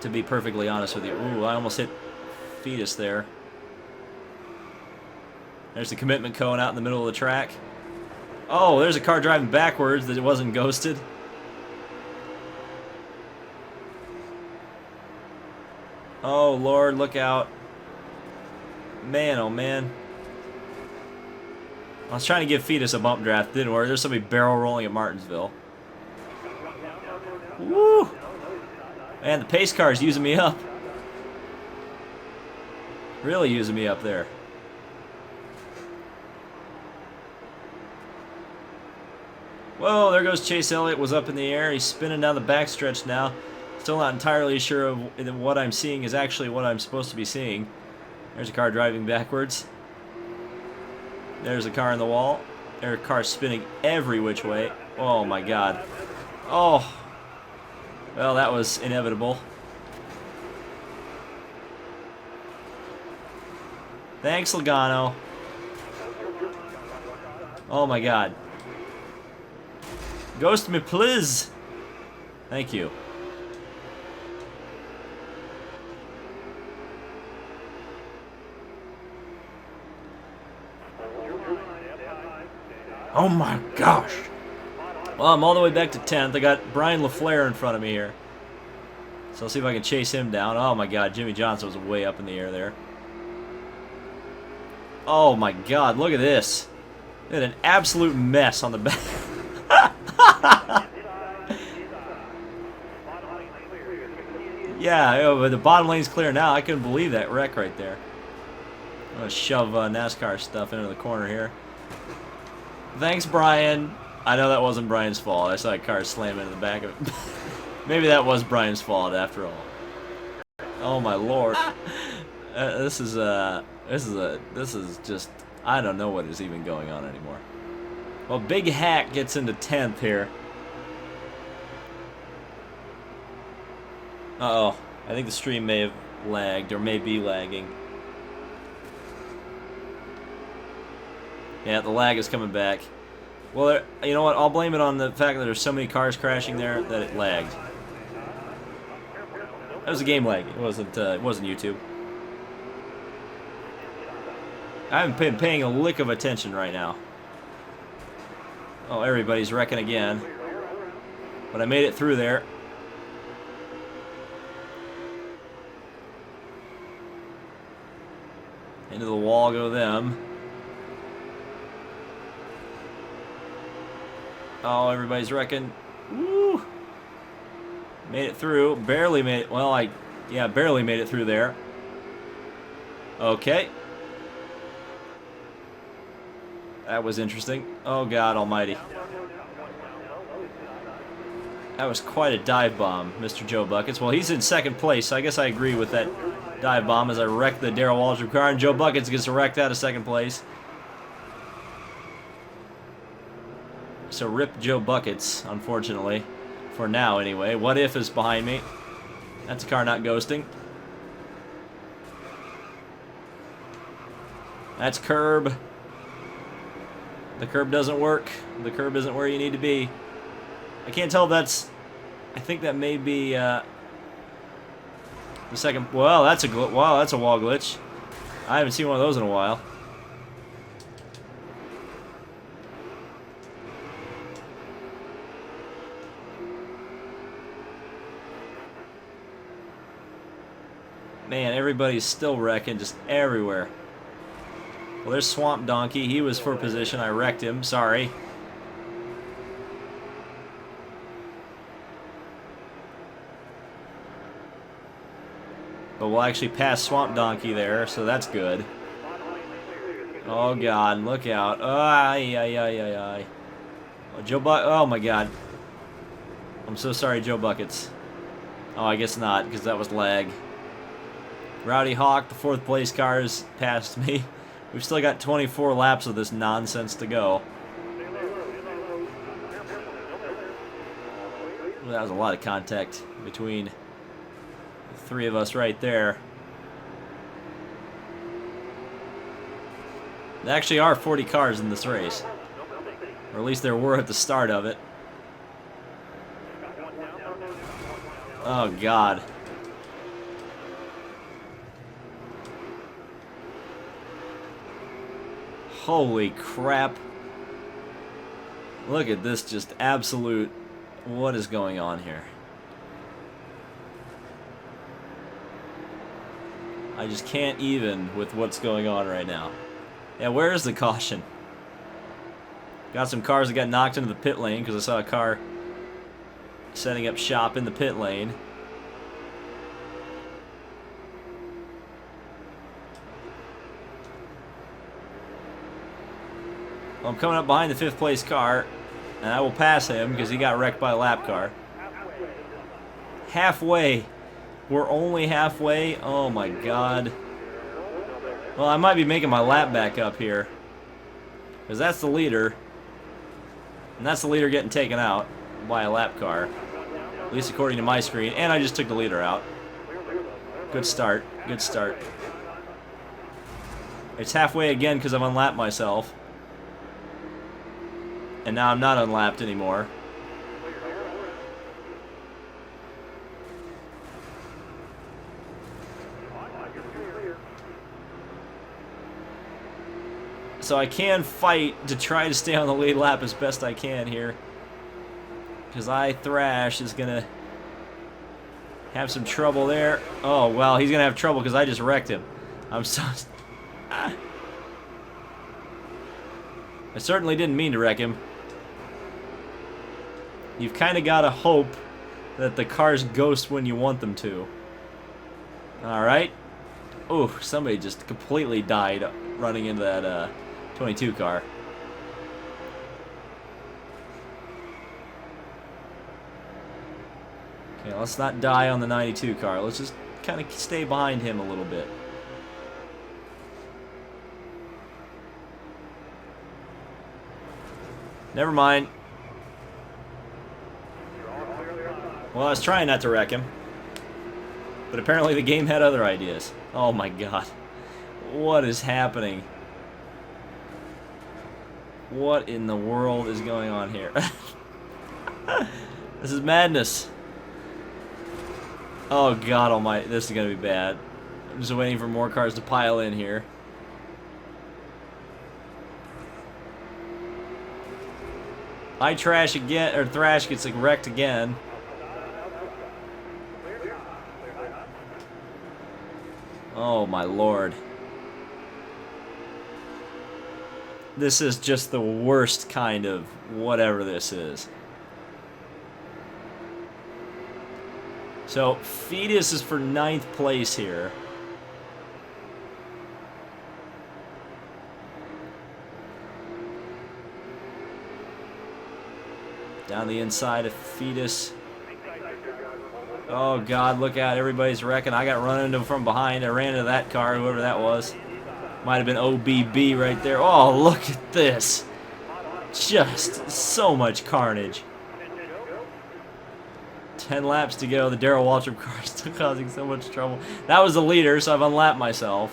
to be perfectly honest with you. Ooh, I almost hit Fetus there. There's the commitment cone out in the middle of the track. Oh, there's a car driving backwards that wasn't ghosted. Oh, Lord, look out. Man, oh, man. I was trying to give Fetus a bump draft. Didn't work. There's somebody barrel rolling at Martinsville. Woo! Man, the pace car is using me up. Really using me up there. Whoa, there goes Chase Elliott. Was up in the air. He's spinning down the backstretch now. Still not entirely sure of what I'm seeing is actually what I'm supposed to be seeing. There's a car driving backwards. There's a car in the wall. There's a car spinning every which way. Oh my God. Oh. Well, that was inevitable. Thanks, Logano. Oh my God. Ghost me, please. Thank you. Oh my gosh. Well, I'm all the way back to 10th. I got Brian LaFleur in front of me here. So I'll see if I can chase him down. Oh my God, Jimmy Johnson was way up in the air there. Oh my God, look at this. Look at an absolute mess on the back. Yeah, but the bottom lane's clear now. I couldn't believe that wreck right there. I'm going to shove NASCAR stuff into the corner here. Thanks, Brian. I know that wasn't Brian's fault. I saw a car slam into the back of it. Maybe that was Brian's fault after all. Oh my Lord. This is just, I don't know what is even going on anymore. Well, Big Hack gets into 10th here. Uh-oh. I think the stream may have lagged, or may be lagging. Yeah, the lag is coming back. Well, you know what? I'll blame it on the fact that there's so many cars crashing there that it lagged. That was a game lag. It wasn't YouTube. I haven't been paying a lick of attention right now. Oh, everybody's wrecking again. But I made it through there. Into the wall go them. Oh, everybody's wrecking. Woo! Made it through. Barely made it. Well, barely made it through there. Okay. That was interesting. Oh, God almighty. That was quite a dive bomb, Mr. Joe Buckets. Well, he's in second place, so I guess I agree with that dive bomb as I wrecked the Darrell Waltrip car, and Joe Buckets gets wrecked out of second place. So rip Joe Buckets, unfortunately. For now, anyway. What If is behind me. That's a car not ghosting. That's curb. The curb doesn't work. The curb isn't where you need to be. I can't tell if that's... I think that may be... the second... Well, that's a wow, that's a wall glitch. I haven't seen one of those in a while. Man, everybody's still wrecking just everywhere. Well, there's Swamp Donkey. He was for position. I wrecked him. Sorry. But we'll actually pass Swamp Donkey there, so that's good. Oh, God, look out. Ay, ay, ay, ay, ay. Oh, my God. I'm so sorry, Joe Buckets. Oh, I guess not, because that was lag. Rowdy Hawk, the 4th place car, has passed me. We've still got 24 laps of this nonsense to go. That was a lot of contact between the 3 of us right there. There actually are 40 cars in this race. Or at least there were at the start of it. Oh, God. Holy crap. Look at this just absolute... What is going on here? I just can't even with what's going on right now. Yeah, where is the caution? Got some cars that got knocked into the pit lane because I saw a car setting up shop in the pit lane. Well, I'm coming up behind the 5th place car, and I will pass him because he got wrecked by a lap car. Halfway. We're only halfway. Oh my God. Well, I might be making my lap back up here, because that's the leader. And that's the leader getting taken out by a lap car. At least according to my screen. And I just took the leader out. Good start. Good start. It's halfway again because I've unlapped myself. And now I'm not unlapped anymore. So I can fight to try to stay on the lead lap as best I can here. Because Thrash is going to have some trouble there. Oh, well, he's going to have trouble because I just wrecked him. I'm so... I certainly didn't mean to wreck him. You've kind of got to hope that the cars ghost when you want them to. Alright. Ooh, somebody just completely died running into that 22 car. Okay, let's not die on the 92 car. Let's just kind of stay behind him a little bit. Never mind. Well, I was trying not to wreck him. But apparently the game had other ideas. Oh my God. What is happening? What in the world is going on here? This is madness. Oh God almighty, this is gonna be bad. I'm just waiting for more cars to pile in here. I trash again, or Thrash gets wrecked again. Oh my lord. This is just the worst kind of whatever this is. So, Fetus is for 9th place here. Down the inside of Fetus. Oh God, look out, everybody's wrecking. I got run into from behind. I ran into that car, whoever that was. Might have been OBB right there. Oh, look at this. Just so much carnage. 10 laps to go. The Darrell Waltrip car is still causing so much trouble. That was the leader, so I've unlapped myself.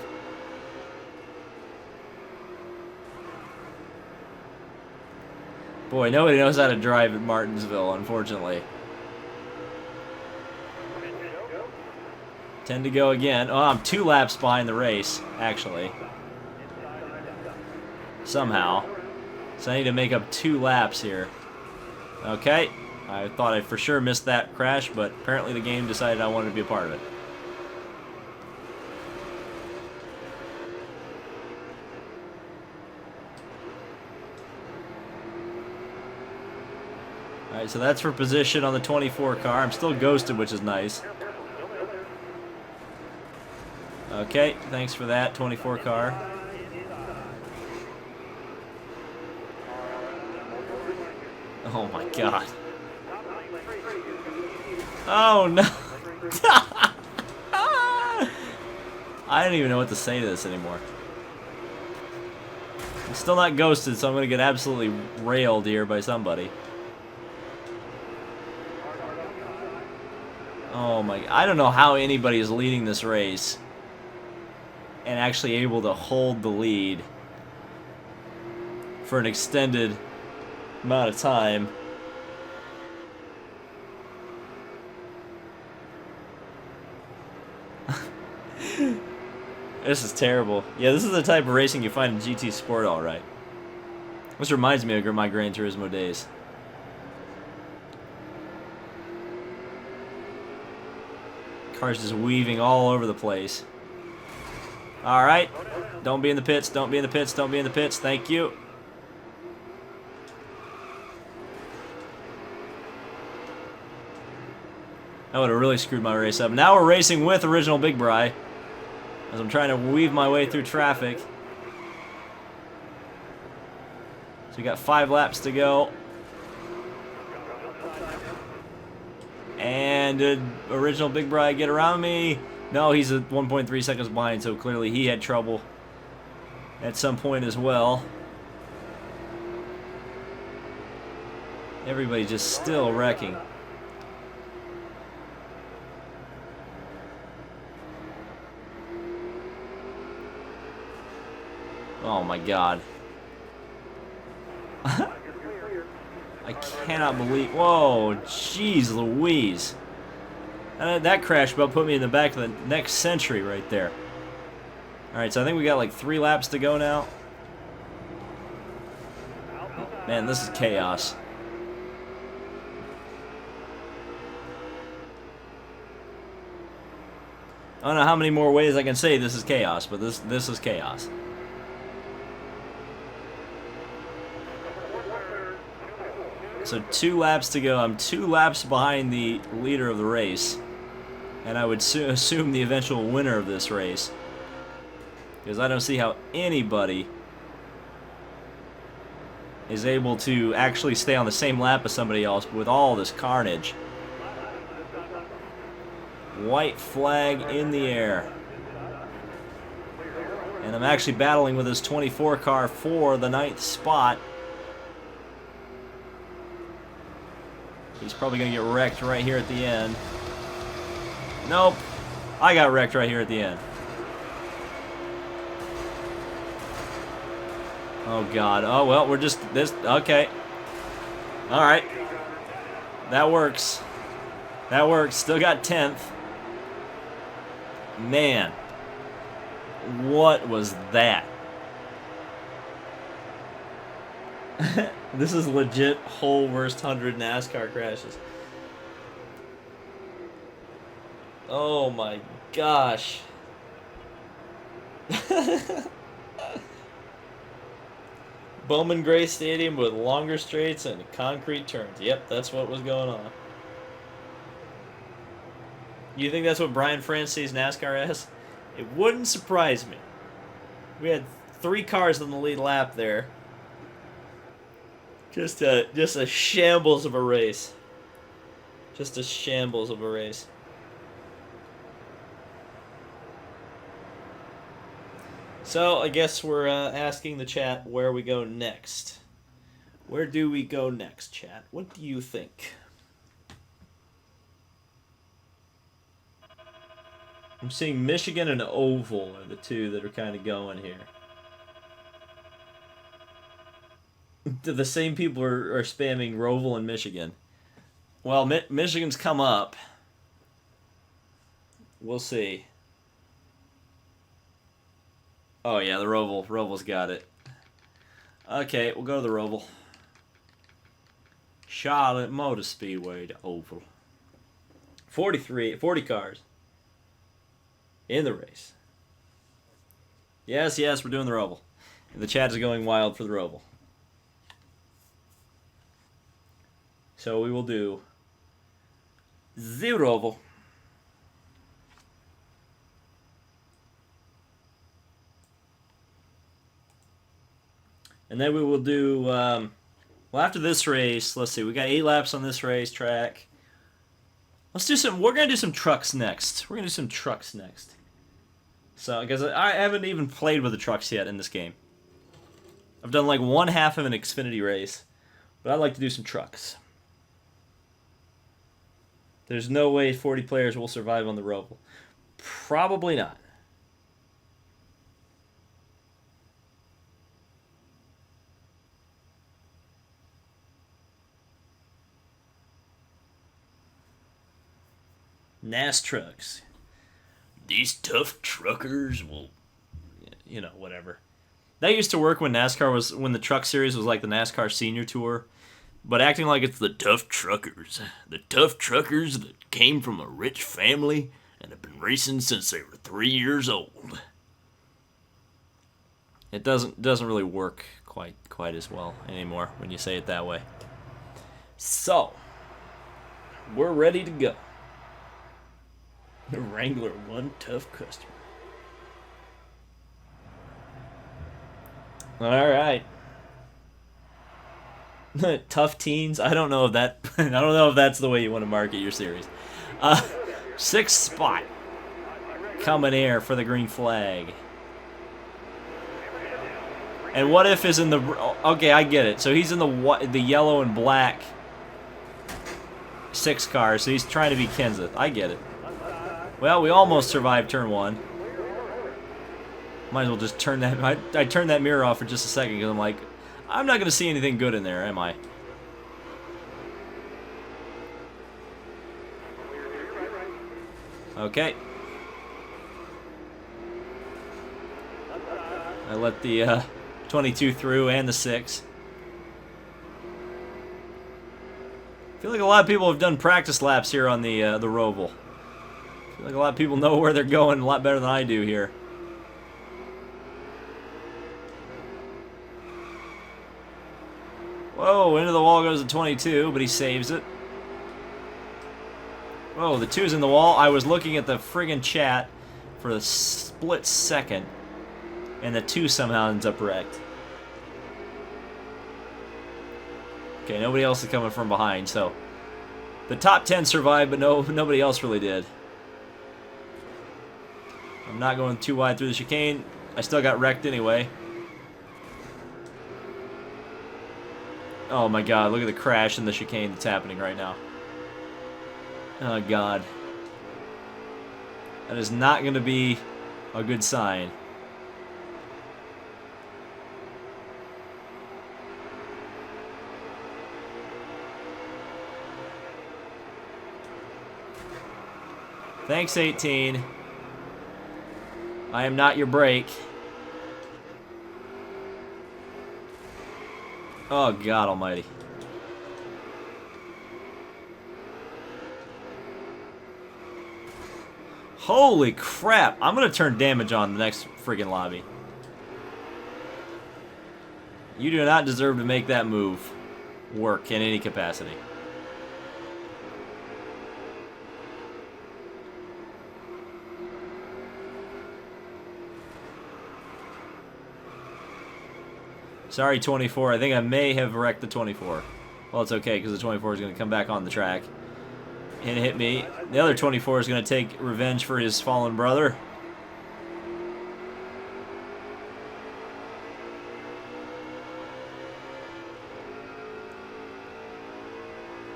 Boy, nobody knows how to drive at Martinsville, unfortunately. 10 to go again. Oh, I'm 2 laps behind the race, actually. Somehow. So I need to make up 2 laps here. Okay. I thought I for sure missed that crash, but apparently the game decided I wanted to be a part of it. Alright, so that's for position on the 24 car. I'm still ghosted, which is nice. Okay, thanks for that, 24 car. Oh my god. Oh no. I don't even know what to say to this anymore. I'm still not ghosted, so I'm going to get absolutely railed here by somebody. Oh my... I don't know how anybody is leading this race and actually able to hold the lead for an extended amount of time. This is terrible. Yeah, this is the type of racing you find in GT Sport, alright. This reminds me of my Gran Turismo days. Cars just weaving all over the place. Alright. Don't be in the pits, don't be in the pits, don't be in the pits. Thank you. That would have really screwed my race up. Now we're racing with Original Big Bri, as I'm trying to weave my way through traffic. So we got 5 laps to go. And did Original Big Bri get around me? No, he's at 1.3 seconds behind, so clearly he had trouble at some point as well. Everybody's just still wrecking. Oh my god. I cannot believe... Whoa, jeez Louise. That crash about put me in the back of the next century right there. Alright, so I think we got like 3 laps to go now. Man, this is chaos. I don't know how many more ways I can say this is chaos, but this is chaos. So 2 laps to go. I'm 2 laps behind the leader of the race. And I would assume the eventual winner of this race. Because I don't see how anybody is able to actually stay on the same lap as somebody else with all this carnage. White flag in the air. And I'm actually battling with this 24 car for the 9th spot. He's probably going to get wrecked right here at the end. Nope. I got wrecked right here at the end. Oh, God. Oh, well, we're just... this. Okay. Alright. That works. That works. Still got 10th. Man. What was that? This is legit whole worst 100 NASCAR crashes. Oh my gosh. Bowman Gray Stadium with longer straights and concrete turns. Yep, that's what was going on. You think that's what Brian France sees NASCAR as? It wouldn't surprise me. We had 3 cars on the lead lap there. Just a shambles of a race. Just a shambles of a race. So, I guess we're asking the chat where we go next. Where do we go next, chat? What do you think? I'm seeing Michigan and Oval are the 2 that are kind of going here. The same people are spamming Roval and Michigan. Well, Michigan's come up. We'll see. Oh yeah, the Roval's got it. Okay, we'll go to the Roval. Charlotte Motor Speedway to Oval. 40 cars in the race. Yes, we're doing the Roval. And the chat is going wild for the Roval. So we will do the Roval. And then we will do, well, after this race, let's see, we got 8 laps on this racetrack. Let's do some, we're going to do some trucks next. We're going to do some trucks next. So, because I haven't even played with the trucks yet in this game. I've done like one half of an Xfinity race, but I'd like to do some trucks. There's no way 40 players will survive on the Roval. Probably not. NAS trucks. These tough truckers will, you know, whatever. That used to work when NASCAR was, when the truck series was like the NASCAR Senior Tour, but acting like it's the tough truckers. The tough truckers that came from a rich family and have been racing since they were 3 years old. It doesn't really work quite as well anymore when you say it that way. So, we're ready to go. The Wrangler, one tough customer. All right. Tough teens. I don't know if that. I don't know if that's the way you want to market your series. 6th spot. Coming here for the green flag. And what if is in the? Okay, I get it. So he's in the yellow and black 6 car. So he's trying to be Kenseth. I get it. Well, we almost survived turn 1. Might as well just turn that... I turned that mirror off for just a second because I'm like, I'm not going to see anything good in there, am I? Okay. I let the 22 through and the 6. I feel like a lot of people have done practice laps here on the Roval. I feel like a lot of people know where they're going a lot better than I do here. Whoa, into the wall goes the 22, but he saves it. Whoa, the 2's in the wall. I was looking at the friggin' chat for a split second, and the 2 somehow ends up wrecked. Okay, nobody else is coming from behind, so the top 10 survived, but nobody else really did. I'm not going too wide through the chicane. I still got wrecked anyway. Oh my god, look at the crash in the chicane that's happening right now. Oh god. That is not going to be a good sign. Thanks, 18. I am not your brake. Oh, God almighty. Holy crap. I'm going to turn damage on the next friggin' lobby. You do not deserve to make that move work in any capacity. Sorry, 24. I think I may have wrecked the 24. Well, it's okay, because the 24 is going to come back on the track and hit me. The other 24 is going to take revenge for his fallen brother.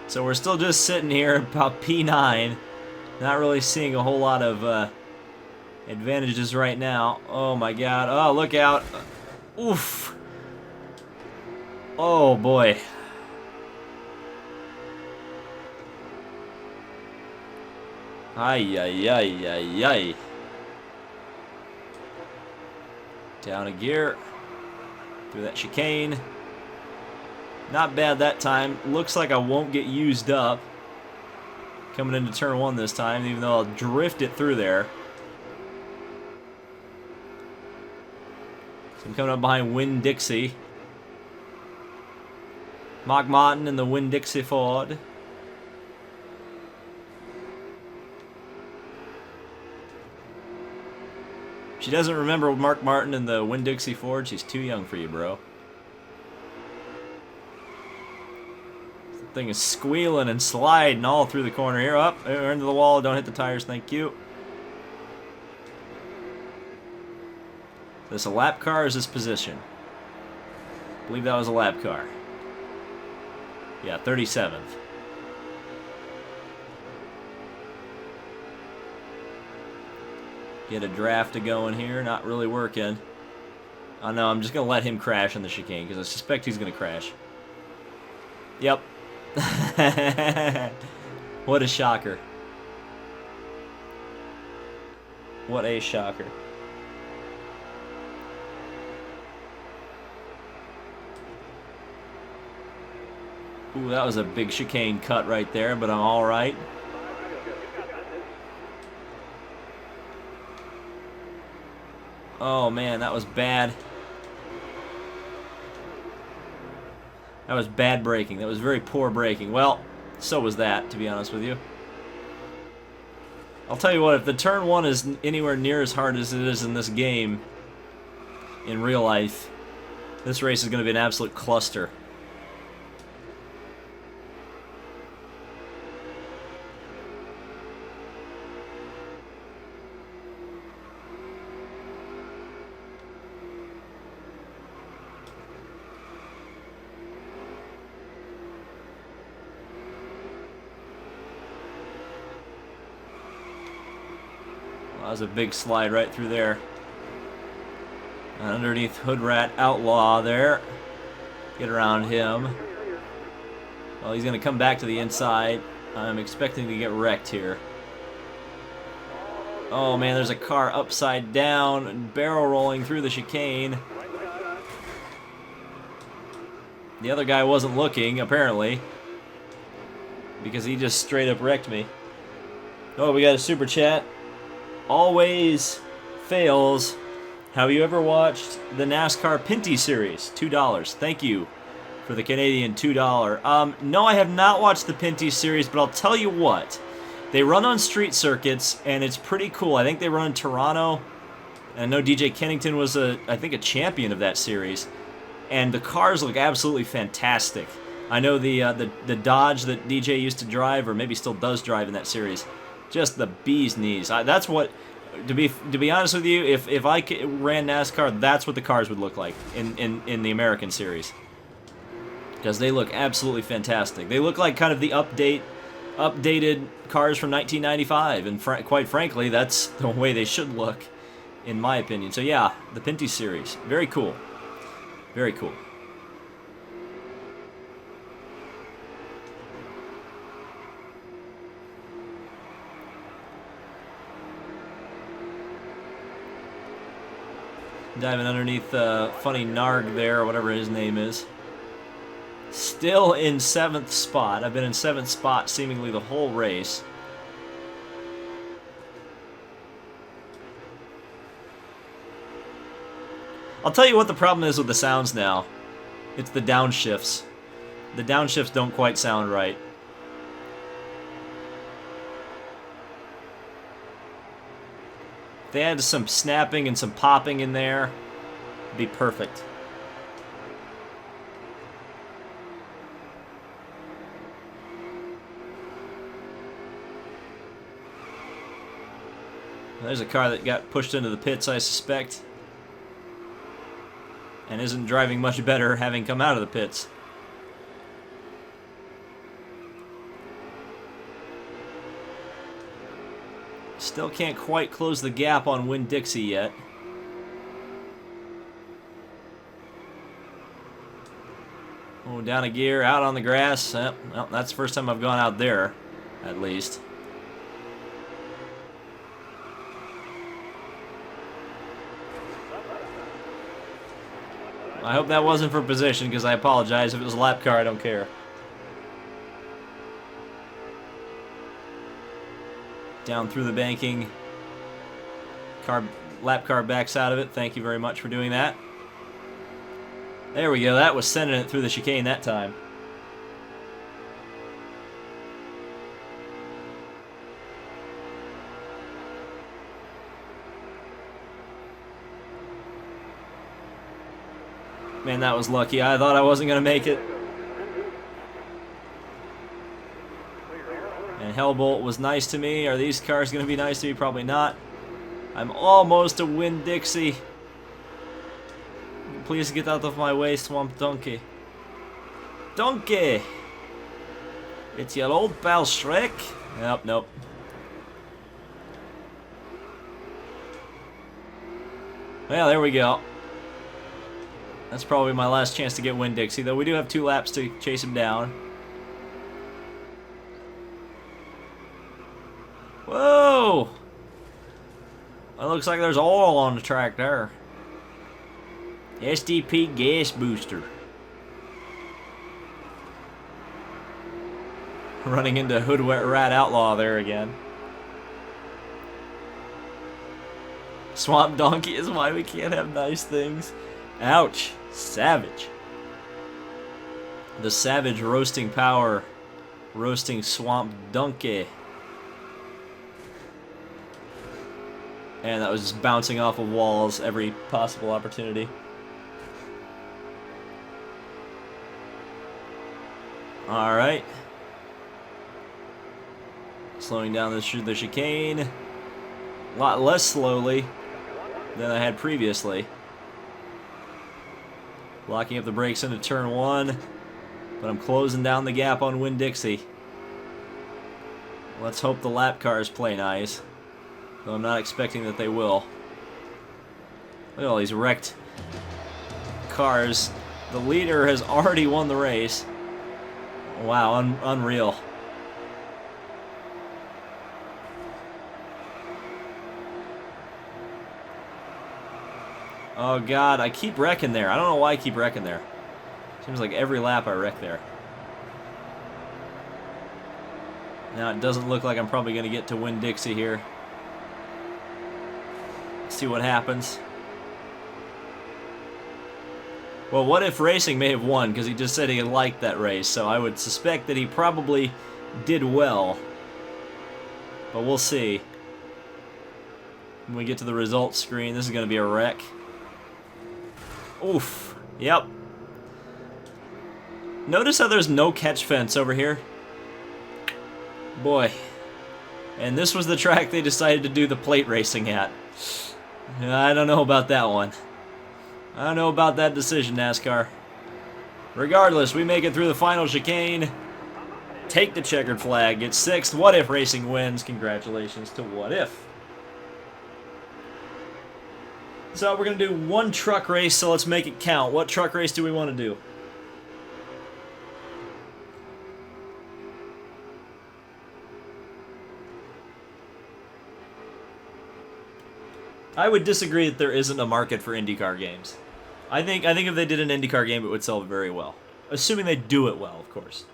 So we're still just sitting here about P9. Not really seeing a whole lot of advantages right now. Oh, my God. Oh, look out. Oof. Oh, boy. Ay, ay, ay, ay, ay. Down a gear. Through that chicane. Not bad that time. Looks like I won't get used up. Coming into turn 1 this time, even though I'll drift it through there. So I'm coming up behind Winn-Dixie. Mark Martin in the Winn-Dixie Ford. She doesn't remember Mark Martin in the Winn-Dixie Ford. She's too young for you, bro. Thing is squealing and sliding all through the corner here. Up, into the wall. Don't hit the tires. Thank you. Is this a lap car or is this position? I believe that was a lap car. Yeah, 37th. Get a draft to going here. Not really working. Oh no, I'm just going to let him crash on the chicane because I suspect he's going to crash. Yep. What a shocker. What a shocker. Ooh, that was a big chicane cut right there, but I'm all right. Oh man, that was bad. That was bad braking. That was very poor braking. Well, so was that, to be honest with you. I'll tell you what, if the turn one is anywhere near as hard as it is in this game, in real life, this race is going to be an absolute cluster. That was a big slide right through there. And underneath Hood Rat Outlaw there. Get around him. Well, he's going to come back to the inside. I'm expecting to get wrecked here. Oh man, there's a car upside down and barrel rolling through the chicane. The other guy wasn't looking, apparently, because he just straight up wrecked me. Oh, we got a super chat. Always fails. Have you ever watched the NASCAR Pinty series? $2. Thank you for the Canadian $2. No, I have not watched the Pinty series, but I'll tell you what. They run on street circuits, and it's pretty cool. I think they run in Toronto. And I know DJ Kennington was, I think, a champion of that series. And the cars look absolutely fantastic. I know the Dodge that DJ used to drive, or maybe still does drive in that series, just the bee's knees. That's what, to be honest with you, if I ran NASCAR, that's what the cars would look like in the American series. Because they look absolutely fantastic. They look like kind of the updated cars from 1995, and quite frankly, that's the way they should look, in my opinion. So yeah, the Pinty series, very cool, very cool. Diving underneath funny Narg there, or whatever his name is. Still in 7th spot. I've been in 7th spot seemingly the whole race. I'll tell you what the problem is with the sounds now. It's the downshifts. The downshifts don't quite sound right. If they had some snapping and some popping in there, it'd be perfect. There's a car that got pushed into the pits, I suspect, and isn't driving much better having come out of the pits. Still can't quite close the gap on Winn-Dixie yet. Oh, down a gear, out on the grass. Well, that's the first time I've gone out there, at least. I hope that wasn't for position, because I apologize. If it was a lap car, I don't care. Down through the banking. Lap car backs out of it. Thank you very much for doing that. There we go. That was sending it through the chicane that time. Man, that was lucky. I thought I wasn't going to make it. And Hellbolt was nice to me. Are these cars going to be nice to me? Probably not. I'm almost to Winn-Dixie. Please get out of my way, Swamp Donkey. Donkey! It's your old pal Shrek. Nope, nope. Well, there we go. That's probably my last chance to get Winn-Dixie, though we do have 2 laps to chase him down. Whoa! It looks like there's oil on the track there. SDP gas booster. Running into Hood Rat Outlaw there again. Swamp Donkey is why we can't have nice things. Ouch. Savage. The Savage roasting power. Roasting Swamp Donkey. And that was just bouncing off of walls every possible opportunity. Alright. Slowing down the chicane. A lot less slowly than I had previously. Locking up the brakes into turn 1. But I'm closing down the gap on Winn-Dixie. Let's hope the lap cars play nice. Though I'm not expecting that they will. Look at all these wrecked cars. The leader has already won the race. Wow, unreal. Oh god, I keep wrecking there. I don't know why I keep wrecking there. Seems like every lap I wreck there. Now it doesn't look like I'm probably going to get to Winn-Dixie here. Let's see what happens. Well, What If Racing may have won because he just said he liked that race, so I would suspect that he probably did well. But we'll see. When we get to the results screen, this is going to be a wreck. Oof. Yep. Notice how there's no catch fence over here? Boy. And this was the track they decided to do the plate racing at. I don't know about that one. I don't know about that decision, NASCAR. Regardless, we make it through the final chicane. Take the checkered flag. Get 6th. What If Racing wins. Congratulations to What If. So we're going to do one truck race, so let's make it count. What truck race do we want to do? I would disagree that there isn't a market for IndyCar games. I think if they did an IndyCar game, it would sell very well. Assuming they do it well, of course.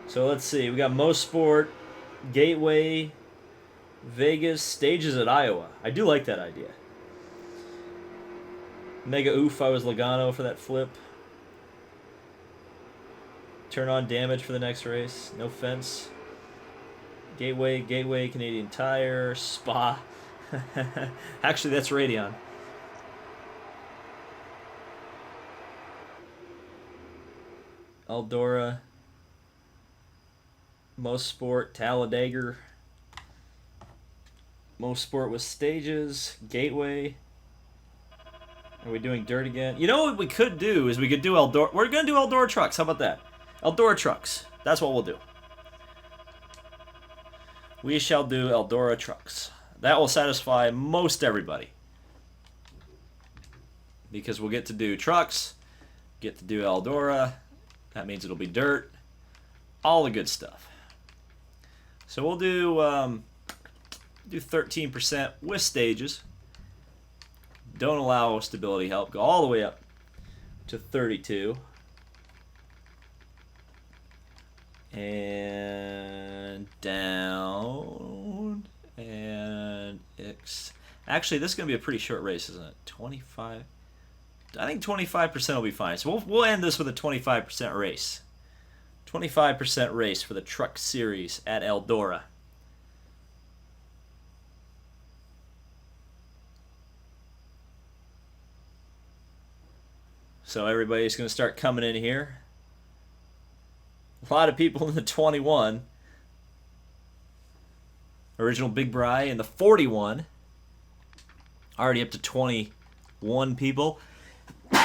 So let's see. We got Most Sport, Gateway, Vegas, stages at Iowa. I do like that idea. Mega Oof, I was Logano for that flip. Turn on damage for the next race. No fence. Gateway, Canadian Tire, Spa. Actually, that's Radeon. Eldora. Most Sport, Talladega. Most Sport with stages. Gateway. Are we doing dirt again? You know what we could do is we could do Eldora. We're going to do Eldora trucks. How about that? Eldora trucks. That's what we'll do. We shall do Eldora trucks. That will satisfy most everybody. Because we'll get to do trucks, get to do Eldora. That means it'll be dirt. All the good stuff. So we'll do 13% with stages. Don't allow stability help. Go all the way up to 32. And down. And X. Actually, this is going to be a pretty short race, isn't it? 25. I think 25% will be fine. So we'll end this with a 25% race. 25% race for the Truck Series at Eldora. So everybody's going to start coming in here. A lot of people in the 21. Original Big Bri in the 41. Already up to 21 people.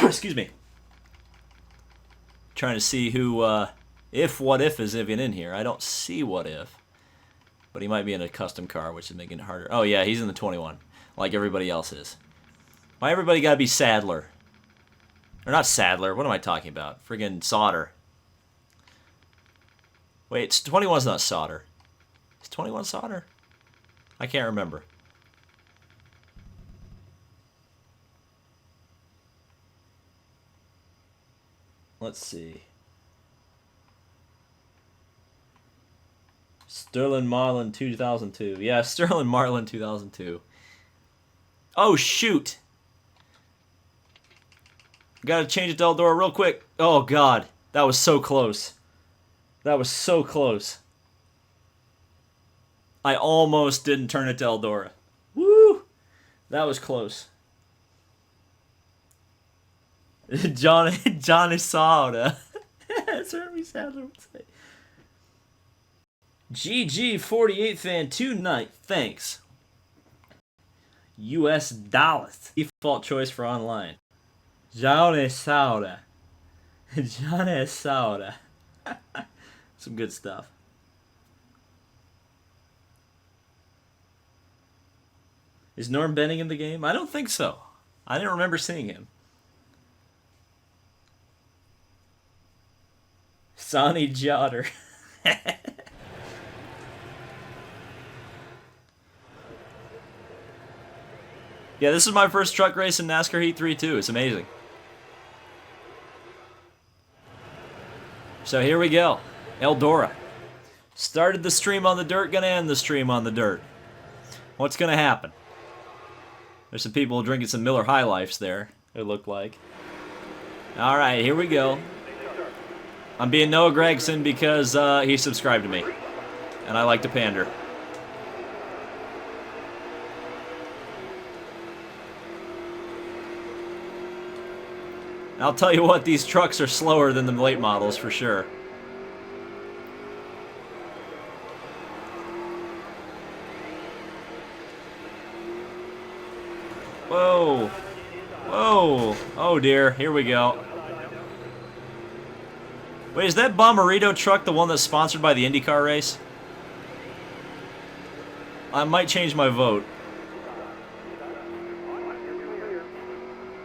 Excuse me. Trying to see who, What If is even in here. I don't see What If. But he might be in a custom car, which is making it harder. Oh, yeah, he's in the 21. Like everybody else is. Why everybody gotta be Sadler? Or not Sadler, what am I talking about? Friggin' Sauter. Wait, 21's not Sauter. Is 21 Sauter? I can't remember. Let's see. Sterling Marlin 2002. Yeah, Sterling Marlin 2002. Oh, shoot. Gotta change it to Eldora real quick. Oh, God. That was so close. That was so close. I almost didn't turn it to Eldora. Woo! That was close. Johnny Sauda. That's what we Sadler would say. GG48 fan 2 night. Thanks. US dollars. Default choice for online. Johnny Sauda. Johnny Sauda. Some good stuff. Is Norm Benning in the game? I don't think so. I didn't remember seeing him. Sonny Jotter. Yeah, this is my first truck race in NASCAR Heat 3 too. It's amazing. So here we go. Eldora. Started the stream on the dirt, gonna end the stream on the dirt. What's gonna happen? There's some people drinking some Miller High Lifes there, it looked like. Alright, here we go. I'm being Noah Gregson because he subscribed to me. And I like to pander. I'll tell you what, these trucks are slower than the late models for sure. Whoa. Whoa. Oh dear, here we go. Wait, is that Bomberito truck the one that's sponsored by the IndyCar race? I might change my vote.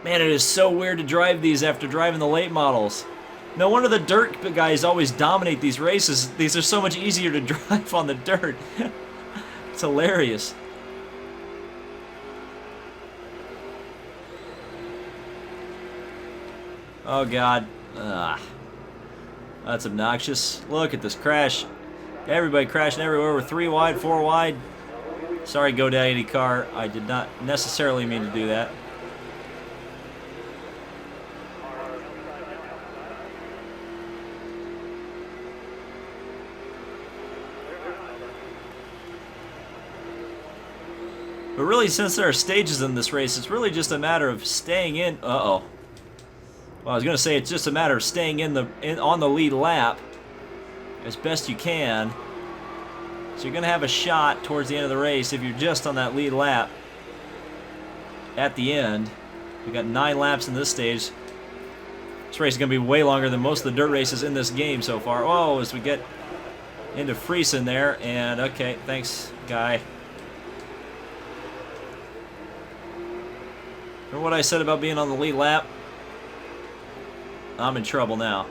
Man, it is so weird to drive these after driving the late models. No wonder the dirt guys always dominate these races. These are so much easier to drive on the dirt. It's hilarious. Oh, God. Ugh. That's obnoxious. Look at this crash. Everybody crashing everywhere. We're 3 wide, 4 wide. Sorry, GoDaddy car. I did not necessarily mean to do that. But really, since there are stages in this race, it's really just a matter of staying in. Uh-oh. Well, I was going to say it's just a matter of staying on the lead lap as best you can. So you're going to have a shot towards the end of the race if you're just on that lead lap at the end. We've got 9 laps in this stage. This race is going to be way longer than most of the dirt races in this game so far. Oh, as we get into Friesen there. And, okay, thanks, guy. Remember what I said about being on the lead lap? I'm in trouble now.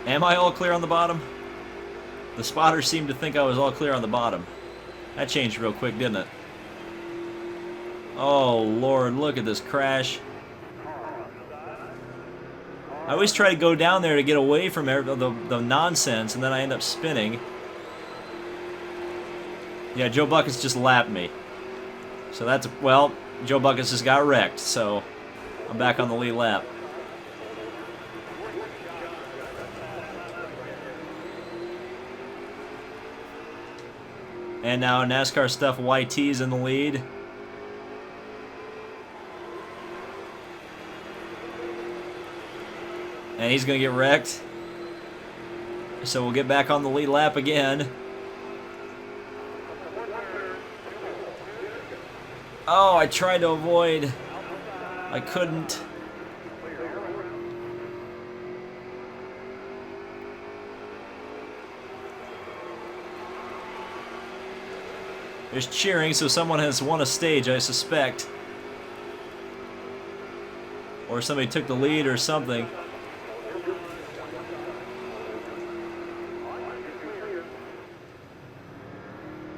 Am I all clear on the bottom? The spotters seemed to think I was all clear on the bottom. That changed real quick, didn't it? Oh, Lord, look at this crash. I always try to go down there to get away from the nonsense, and then I end up spinning. Yeah, Joe Buckets just lapped me. So that's, well, Joe Buckets just got wrecked, so I'm back on the lead lap. And now NASCAR stuff, YT's in the lead. And he's going to get wrecked. So we'll get back on the lead lap again. Oh, I tried to avoid. I couldn't. There's cheering, so someone has won a stage, I suspect. Or somebody took the lead or something.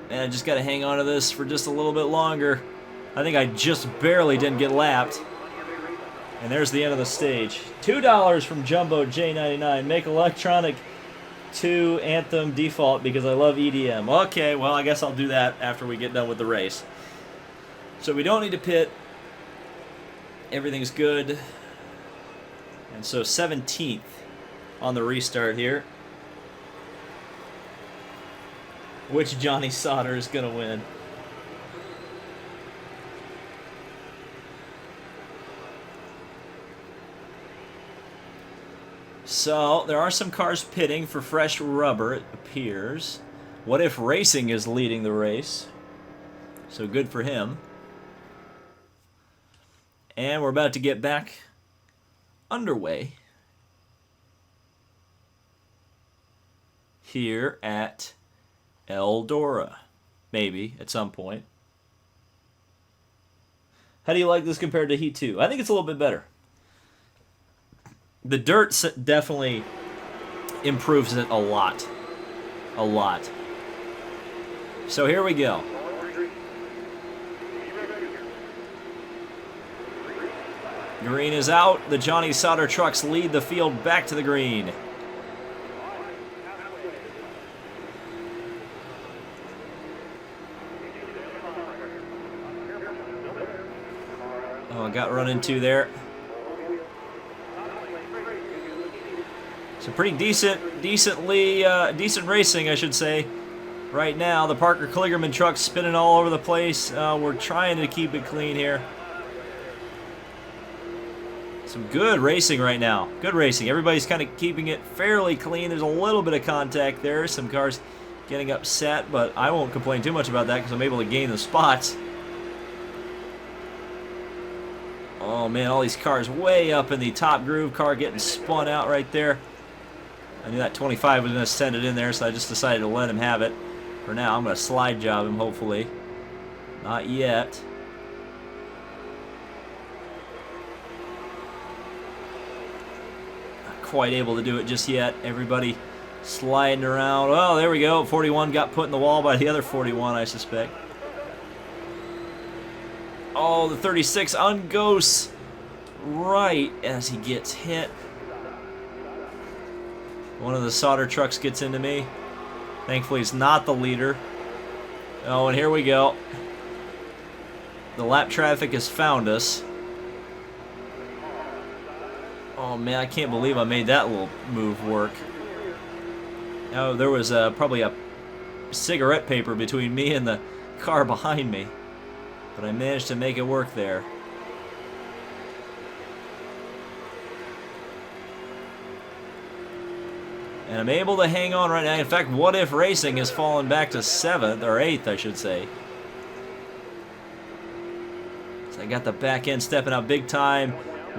And I just got to hang on to this for just a little bit longer. I think I just barely didn't get lapped. And there's the end of the stage. $2 from Jumbo J99. Make electronic to Anthem default because I love EDM. Okay, well, I guess I'll do that after we get done with the race. So we don't need to pit. Everything's good. And so 17th on the restart here. Which Johnny Sauter is going to win? So, there are some cars pitting for fresh rubber, it appears. What If Racing is leading the race? So good for him. And we're about to get back underway here at Eldora. Maybe, at some point. How do you like this compared to Heat 2? I think it's a little bit better. The dirt definitely improves it a lot. A lot. So here we go. Green is out. The Johnny Sauter trucks lead the field back to the green. Oh, I got run into there. So pretty decent racing, I should say. Right now, the Parker Kligerman truck's spinning all over the place. We're trying to keep it clean here. Some good racing right now. Good racing. Everybody's kind of keeping it fairly clean. There's a little bit of contact there. Some cars getting upset, but I won't complain too much about that because I'm able to gain the spots. Oh man, all these cars way up in the top groove. Car getting spun out right there. I knew that 25 was going to send it in there, so I just decided to let him have it. For now, I'm going to slide job him, hopefully. Not yet. Not quite able to do it just yet. Everybody sliding around. Oh, there we go. 41 got put in the wall by the other 41, I suspect. Oh, the 36 unghosts right as he gets hit. One of the Sauter trucks gets into me. Thankfully, it's not the leader. Oh, and here we go. The lap traffic has found us. Oh, man, I can't believe I made that little move work. Oh, there was probably a cigarette paper between me and the car behind me. But I managed to make it work there. And I'm able to hang on right now. In fact, What If Racing has fallen back to 7th, or 8th, I should say. So I got the back end stepping out big time.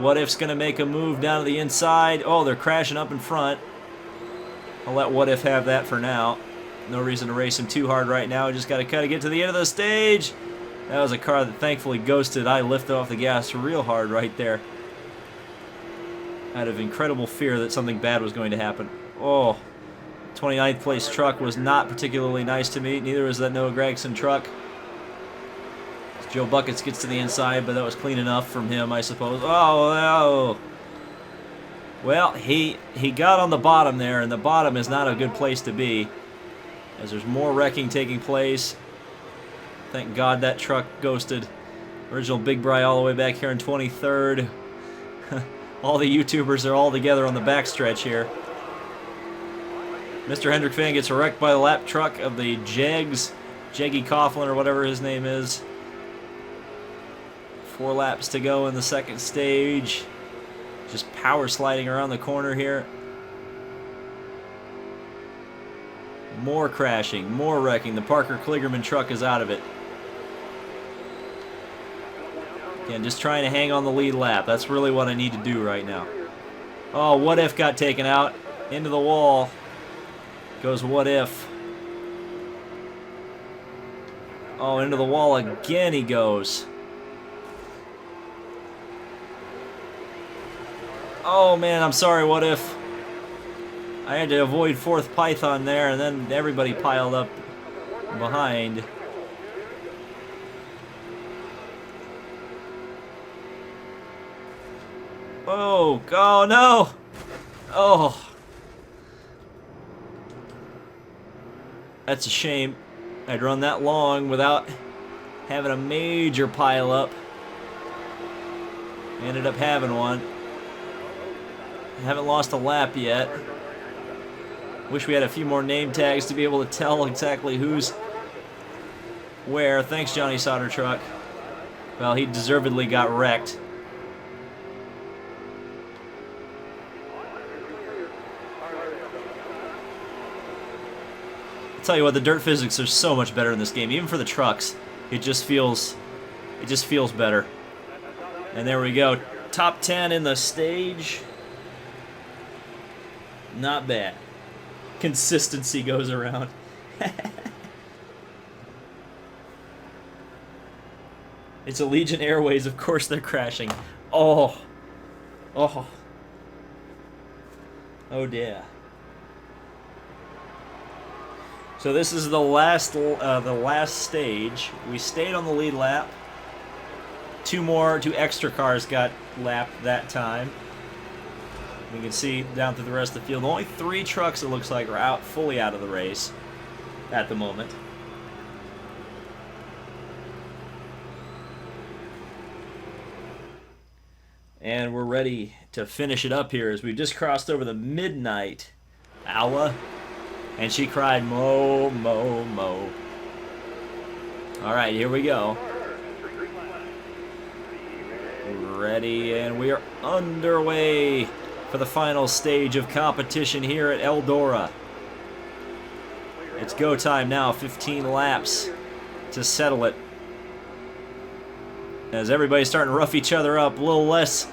What If's going to make a move down to the inside. Oh, they're crashing up in front. I'll let What If have that for now. No reason to race him too hard right now. Just got to kind of get to the end of the stage. That was a car that thankfully ghosted. I lifted off the gas real hard right there. Out of incredible fear that something bad was going to happen. Oh, 29th place truck was not particularly nice to me. Neither was that Noah Gregson truck. Joe Buckets gets to the inside, but that was clean enough from him, I suppose. Oh, no. Well, he got on the bottom there, and the bottom is not a good place to be, as there's more wrecking taking place. Thank God that truck ghosted. Original Big Bry all the way back here in 23rd. All the YouTubers are all together on the backstretch here. Mr. Hendrick fan gets wrecked by the lap truck of the Jegs Jeggy Coughlin or whatever his name is. 4 laps to go in the second stage. Just power sliding around the corner here. More crashing, more wrecking. The Parker Kligerman truck is out of it. Again, just trying to hang on the lead lap. That's really what I need to do right now. Oh, What If got taken out. Into the wall. Goes What If. Oh, into the wall again he goes. Oh man, I'm sorry, What If. I had to avoid 4th Python there, and then everybody piled up behind. Oh, oh no! Oh. That's a shame. I'd run that long without having a major pile up. Ended up having one. Haven't lost a lap yet. Wish we had a few more name tags to be able to tell exactly who's where. Thanks, Johnny Solder Truck. Well, he deservedly got wrecked. I'll tell you what, the dirt physics are so much better in this game. Even for the trucks, it just feels better. And there we go. Top 10 in the stage. Not bad. Consistency goes around. It's Allegiant Airways, of course they're crashing. Oh. Oh. Oh dear. So this is the last stage. We stayed on the lead lap. Two extra cars got lapped that time. You can see down through the rest of the field. Only 3 trucks, it looks like, are fully out of the race at the moment. And we're ready to finish it up here as we just crossed over the midnight hour. And she cried, "Mo, mo, mo." All right, here we go. Ready, and we are underway for the final stage of competition here at Eldora. It's go time now, 15 laps to settle it. As everybody's starting to rough each other up, a little less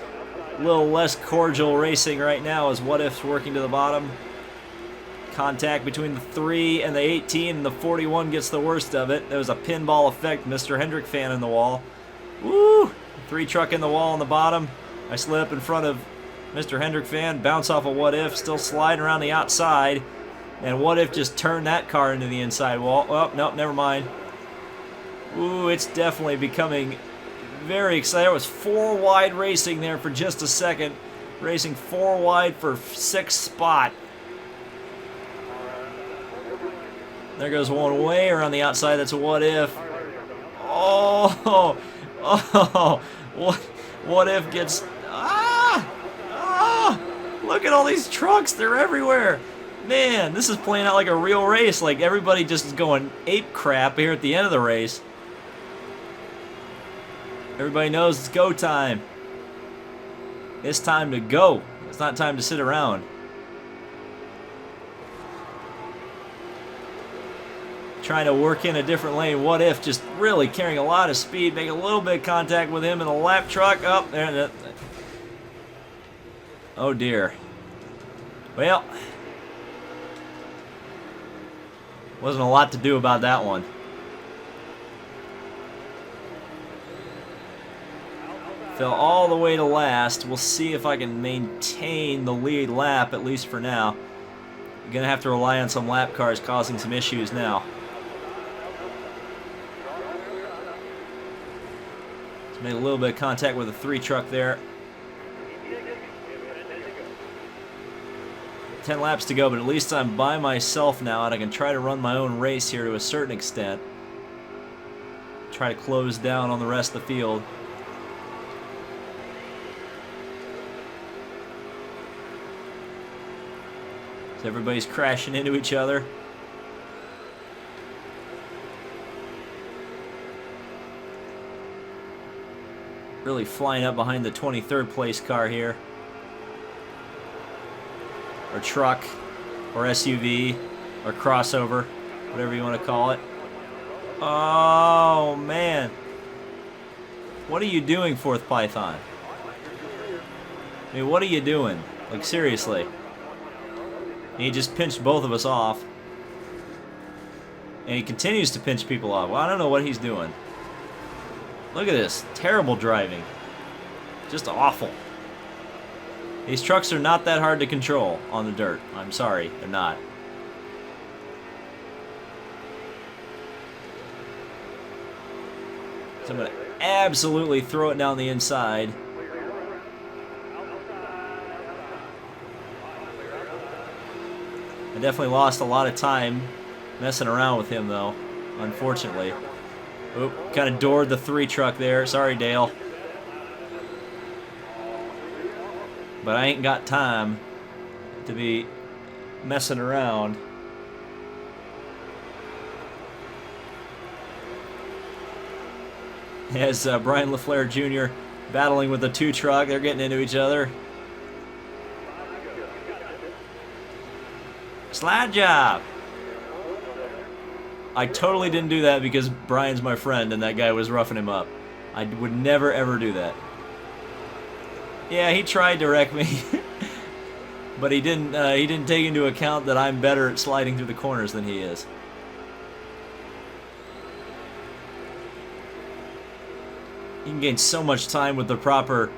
cordial racing right now as What If's working to the bottom. Contact between the 3 and the 18, and the 41 gets the worst of it. There was a pinball effect, Mr. Hendrick fan in the wall. Woo! 3 truck in the wall on the bottom. I slip in front of Mr. Hendrick fan, bounce off of What If, still sliding around the outside. And What If just turned that car into the inside wall. Oh, nope, never mind. Ooh, it's definitely becoming very exciting. It was 4 wide racing there for just a second. Racing 4 wide for 6th spot. There goes one way around the outside. That's a What If. Oh, oh, What If gets... Look at all these trucks. They're everywhere. Man, this is playing out like a real race. Like everybody just is going ape crap here at the end of the race. Everybody knows it's go time. It's time to go. It's not time to sit around. Trying to work in a different lane. What If just really carrying a lot of speed, making a little bit of contact with him in the lap truck. Up there. Oh dear. Well, wasn't a lot to do about that one. Fell all the way to last. We'll see if I can maintain the lead lap, at least for now. I'm gonna have to rely on some lap cars causing some issues now. Just made a little bit of contact with the 3 truck there. 10 laps to go, but at least I'm by myself now, and I can try to run my own race here to a certain extent. Try to close down on the rest of the field. So everybody's crashing into each other. Really flying up behind the 23rd place car here. Or truck, or SUV, or crossover, whatever you want to call it. Oh, man. What are you doing, Fourth Python? I mean, what are you doing? Like, seriously. And he just pinched both of us off. And he continues to pinch people off. Well, I don't know what he's doing. Look at this. Terrible driving. Just awful. These trucks are not that hard to control on the dirt. I'm sorry, they're not. So I'm going to absolutely throw it down the inside. I definitely lost a lot of time messing around with him, though, unfortunately. Oop, kind of doored the 3 truck there. Sorry, Dale. But I ain't got time to be messing around. As Brian LaFleur Jr. battling with the 2 truck. They're getting into each other. Slide job! I totally didn't do that because Brian's my friend and that guy was roughing him up. I would never ever do that. Yeah, he tried to wreck me. But he didn't take into account that I'm better at sliding through the corners than he is. You can gain so much time with the proper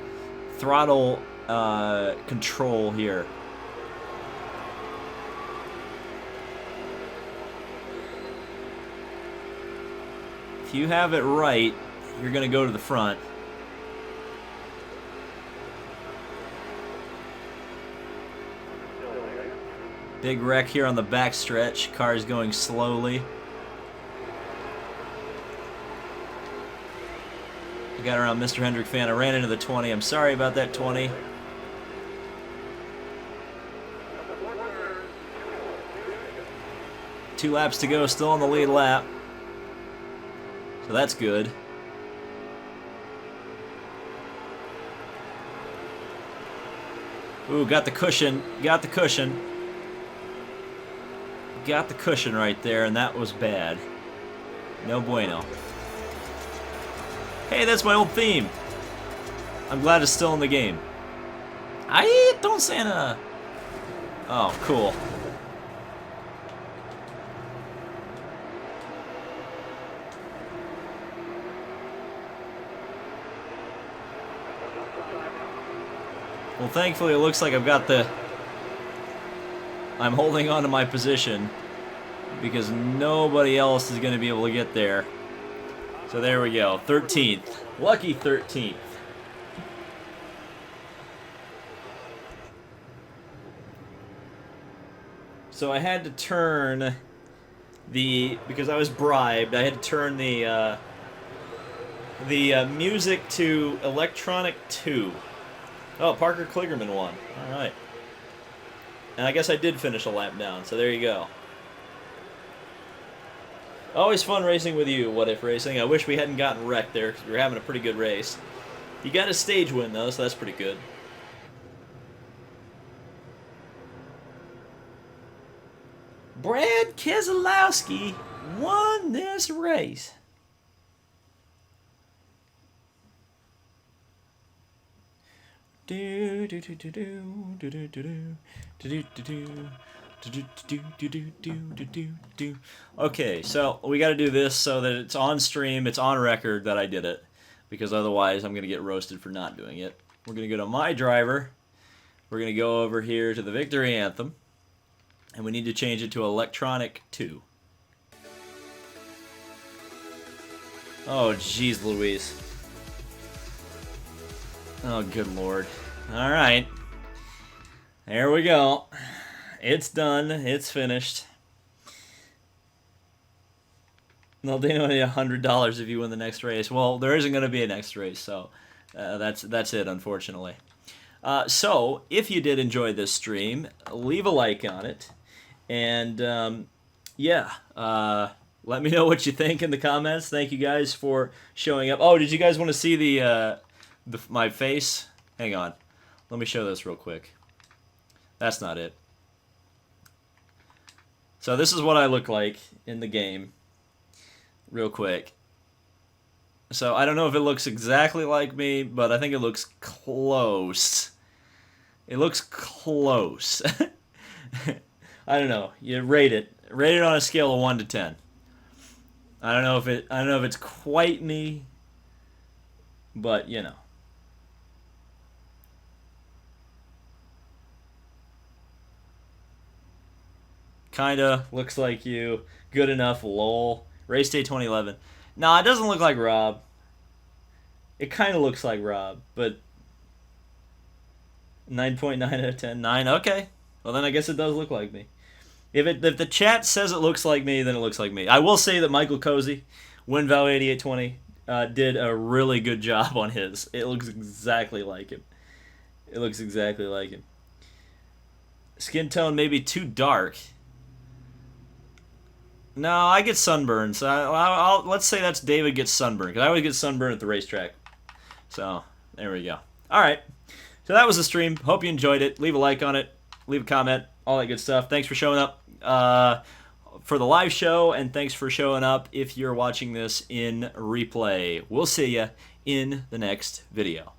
throttle control here. If you have it right, you're going to go to the front. Big wreck here on the back stretch. Car's going slowly. I got around Mr. Hendrick fan. I ran into the 20. I'm sorry about that 20. Two laps to go, still on the lead lap. So that's good. Ooh, got the cushion. Got the cushion. Got the cushion right there, and that was bad. No bueno. Hey, that's my old theme. I'm glad it's still in the game. I don't Santa. Oh, cool. Well, thankfully it looks like I've got the... I'm holding on to my position because nobody else is going to be able to get there. So there we go, 13th. Lucky 13th. So I had to turn the... because I was bribed, I had to turn the music to electronic 2. Oh, Parker Kligerman won. All right. And I guess I did finish a lap down, so there you go. Always fun racing with you, What If Racing. I wish we hadn't gotten wrecked there, because we were having a pretty good race. You got a stage win, though, so that's pretty good. Brad Keselowski won this race. Okay, so we got to do this so that it's on stream, it's on record that I did it, because otherwise I'm going to get roasted for not doing it. We're going to go to My Driver. We're going to go over here to the Victory Anthem, and we need to change it to Electronic 2. Oh, jeez Louise. Oh, good lord. Alright. There we go. It's done. It's finished. They'll donate $100 if you win the next race. Well, there isn't going to be a next race, so that's it, unfortunately. So, if you did enjoy this stream, leave a like on it. And, yeah, let me know what you think in the comments. Thank you guys for showing up. Oh, did you guys want to see my face. Hang on. Let me show this real quick. That's not it. So this is what I look like in the game. Real quick. So I don't know if it looks exactly like me, but I think it looks close. It looks close. I don't know. You rate it. Rate it on a scale of 1 to 10. I don't know if it's quite me, but you know. Kinda looks like you. Good enough, lol. Race day 2011. Nah, it doesn't look like Rob. It kind of looks like Rob, but 9.9 out of 10. 9, okay. Well, then I guess it does look like me. If the chat says it looks like me, then it looks like me. I will say that Michael Cozy, WinVal 8820, did a really good job on his. It looks exactly like him. It looks exactly like him. Skin tone maybe too dark. No, I get sunburned. So let's say that's David gets sunburned, because I always get sunburned at the racetrack. So there we go. All right. So that was the stream. Hope you enjoyed it. Leave a like on it. Leave a comment. All that good stuff. Thanks for showing up for the live show, and thanks for showing up if you're watching this in replay. We'll see you in the next video.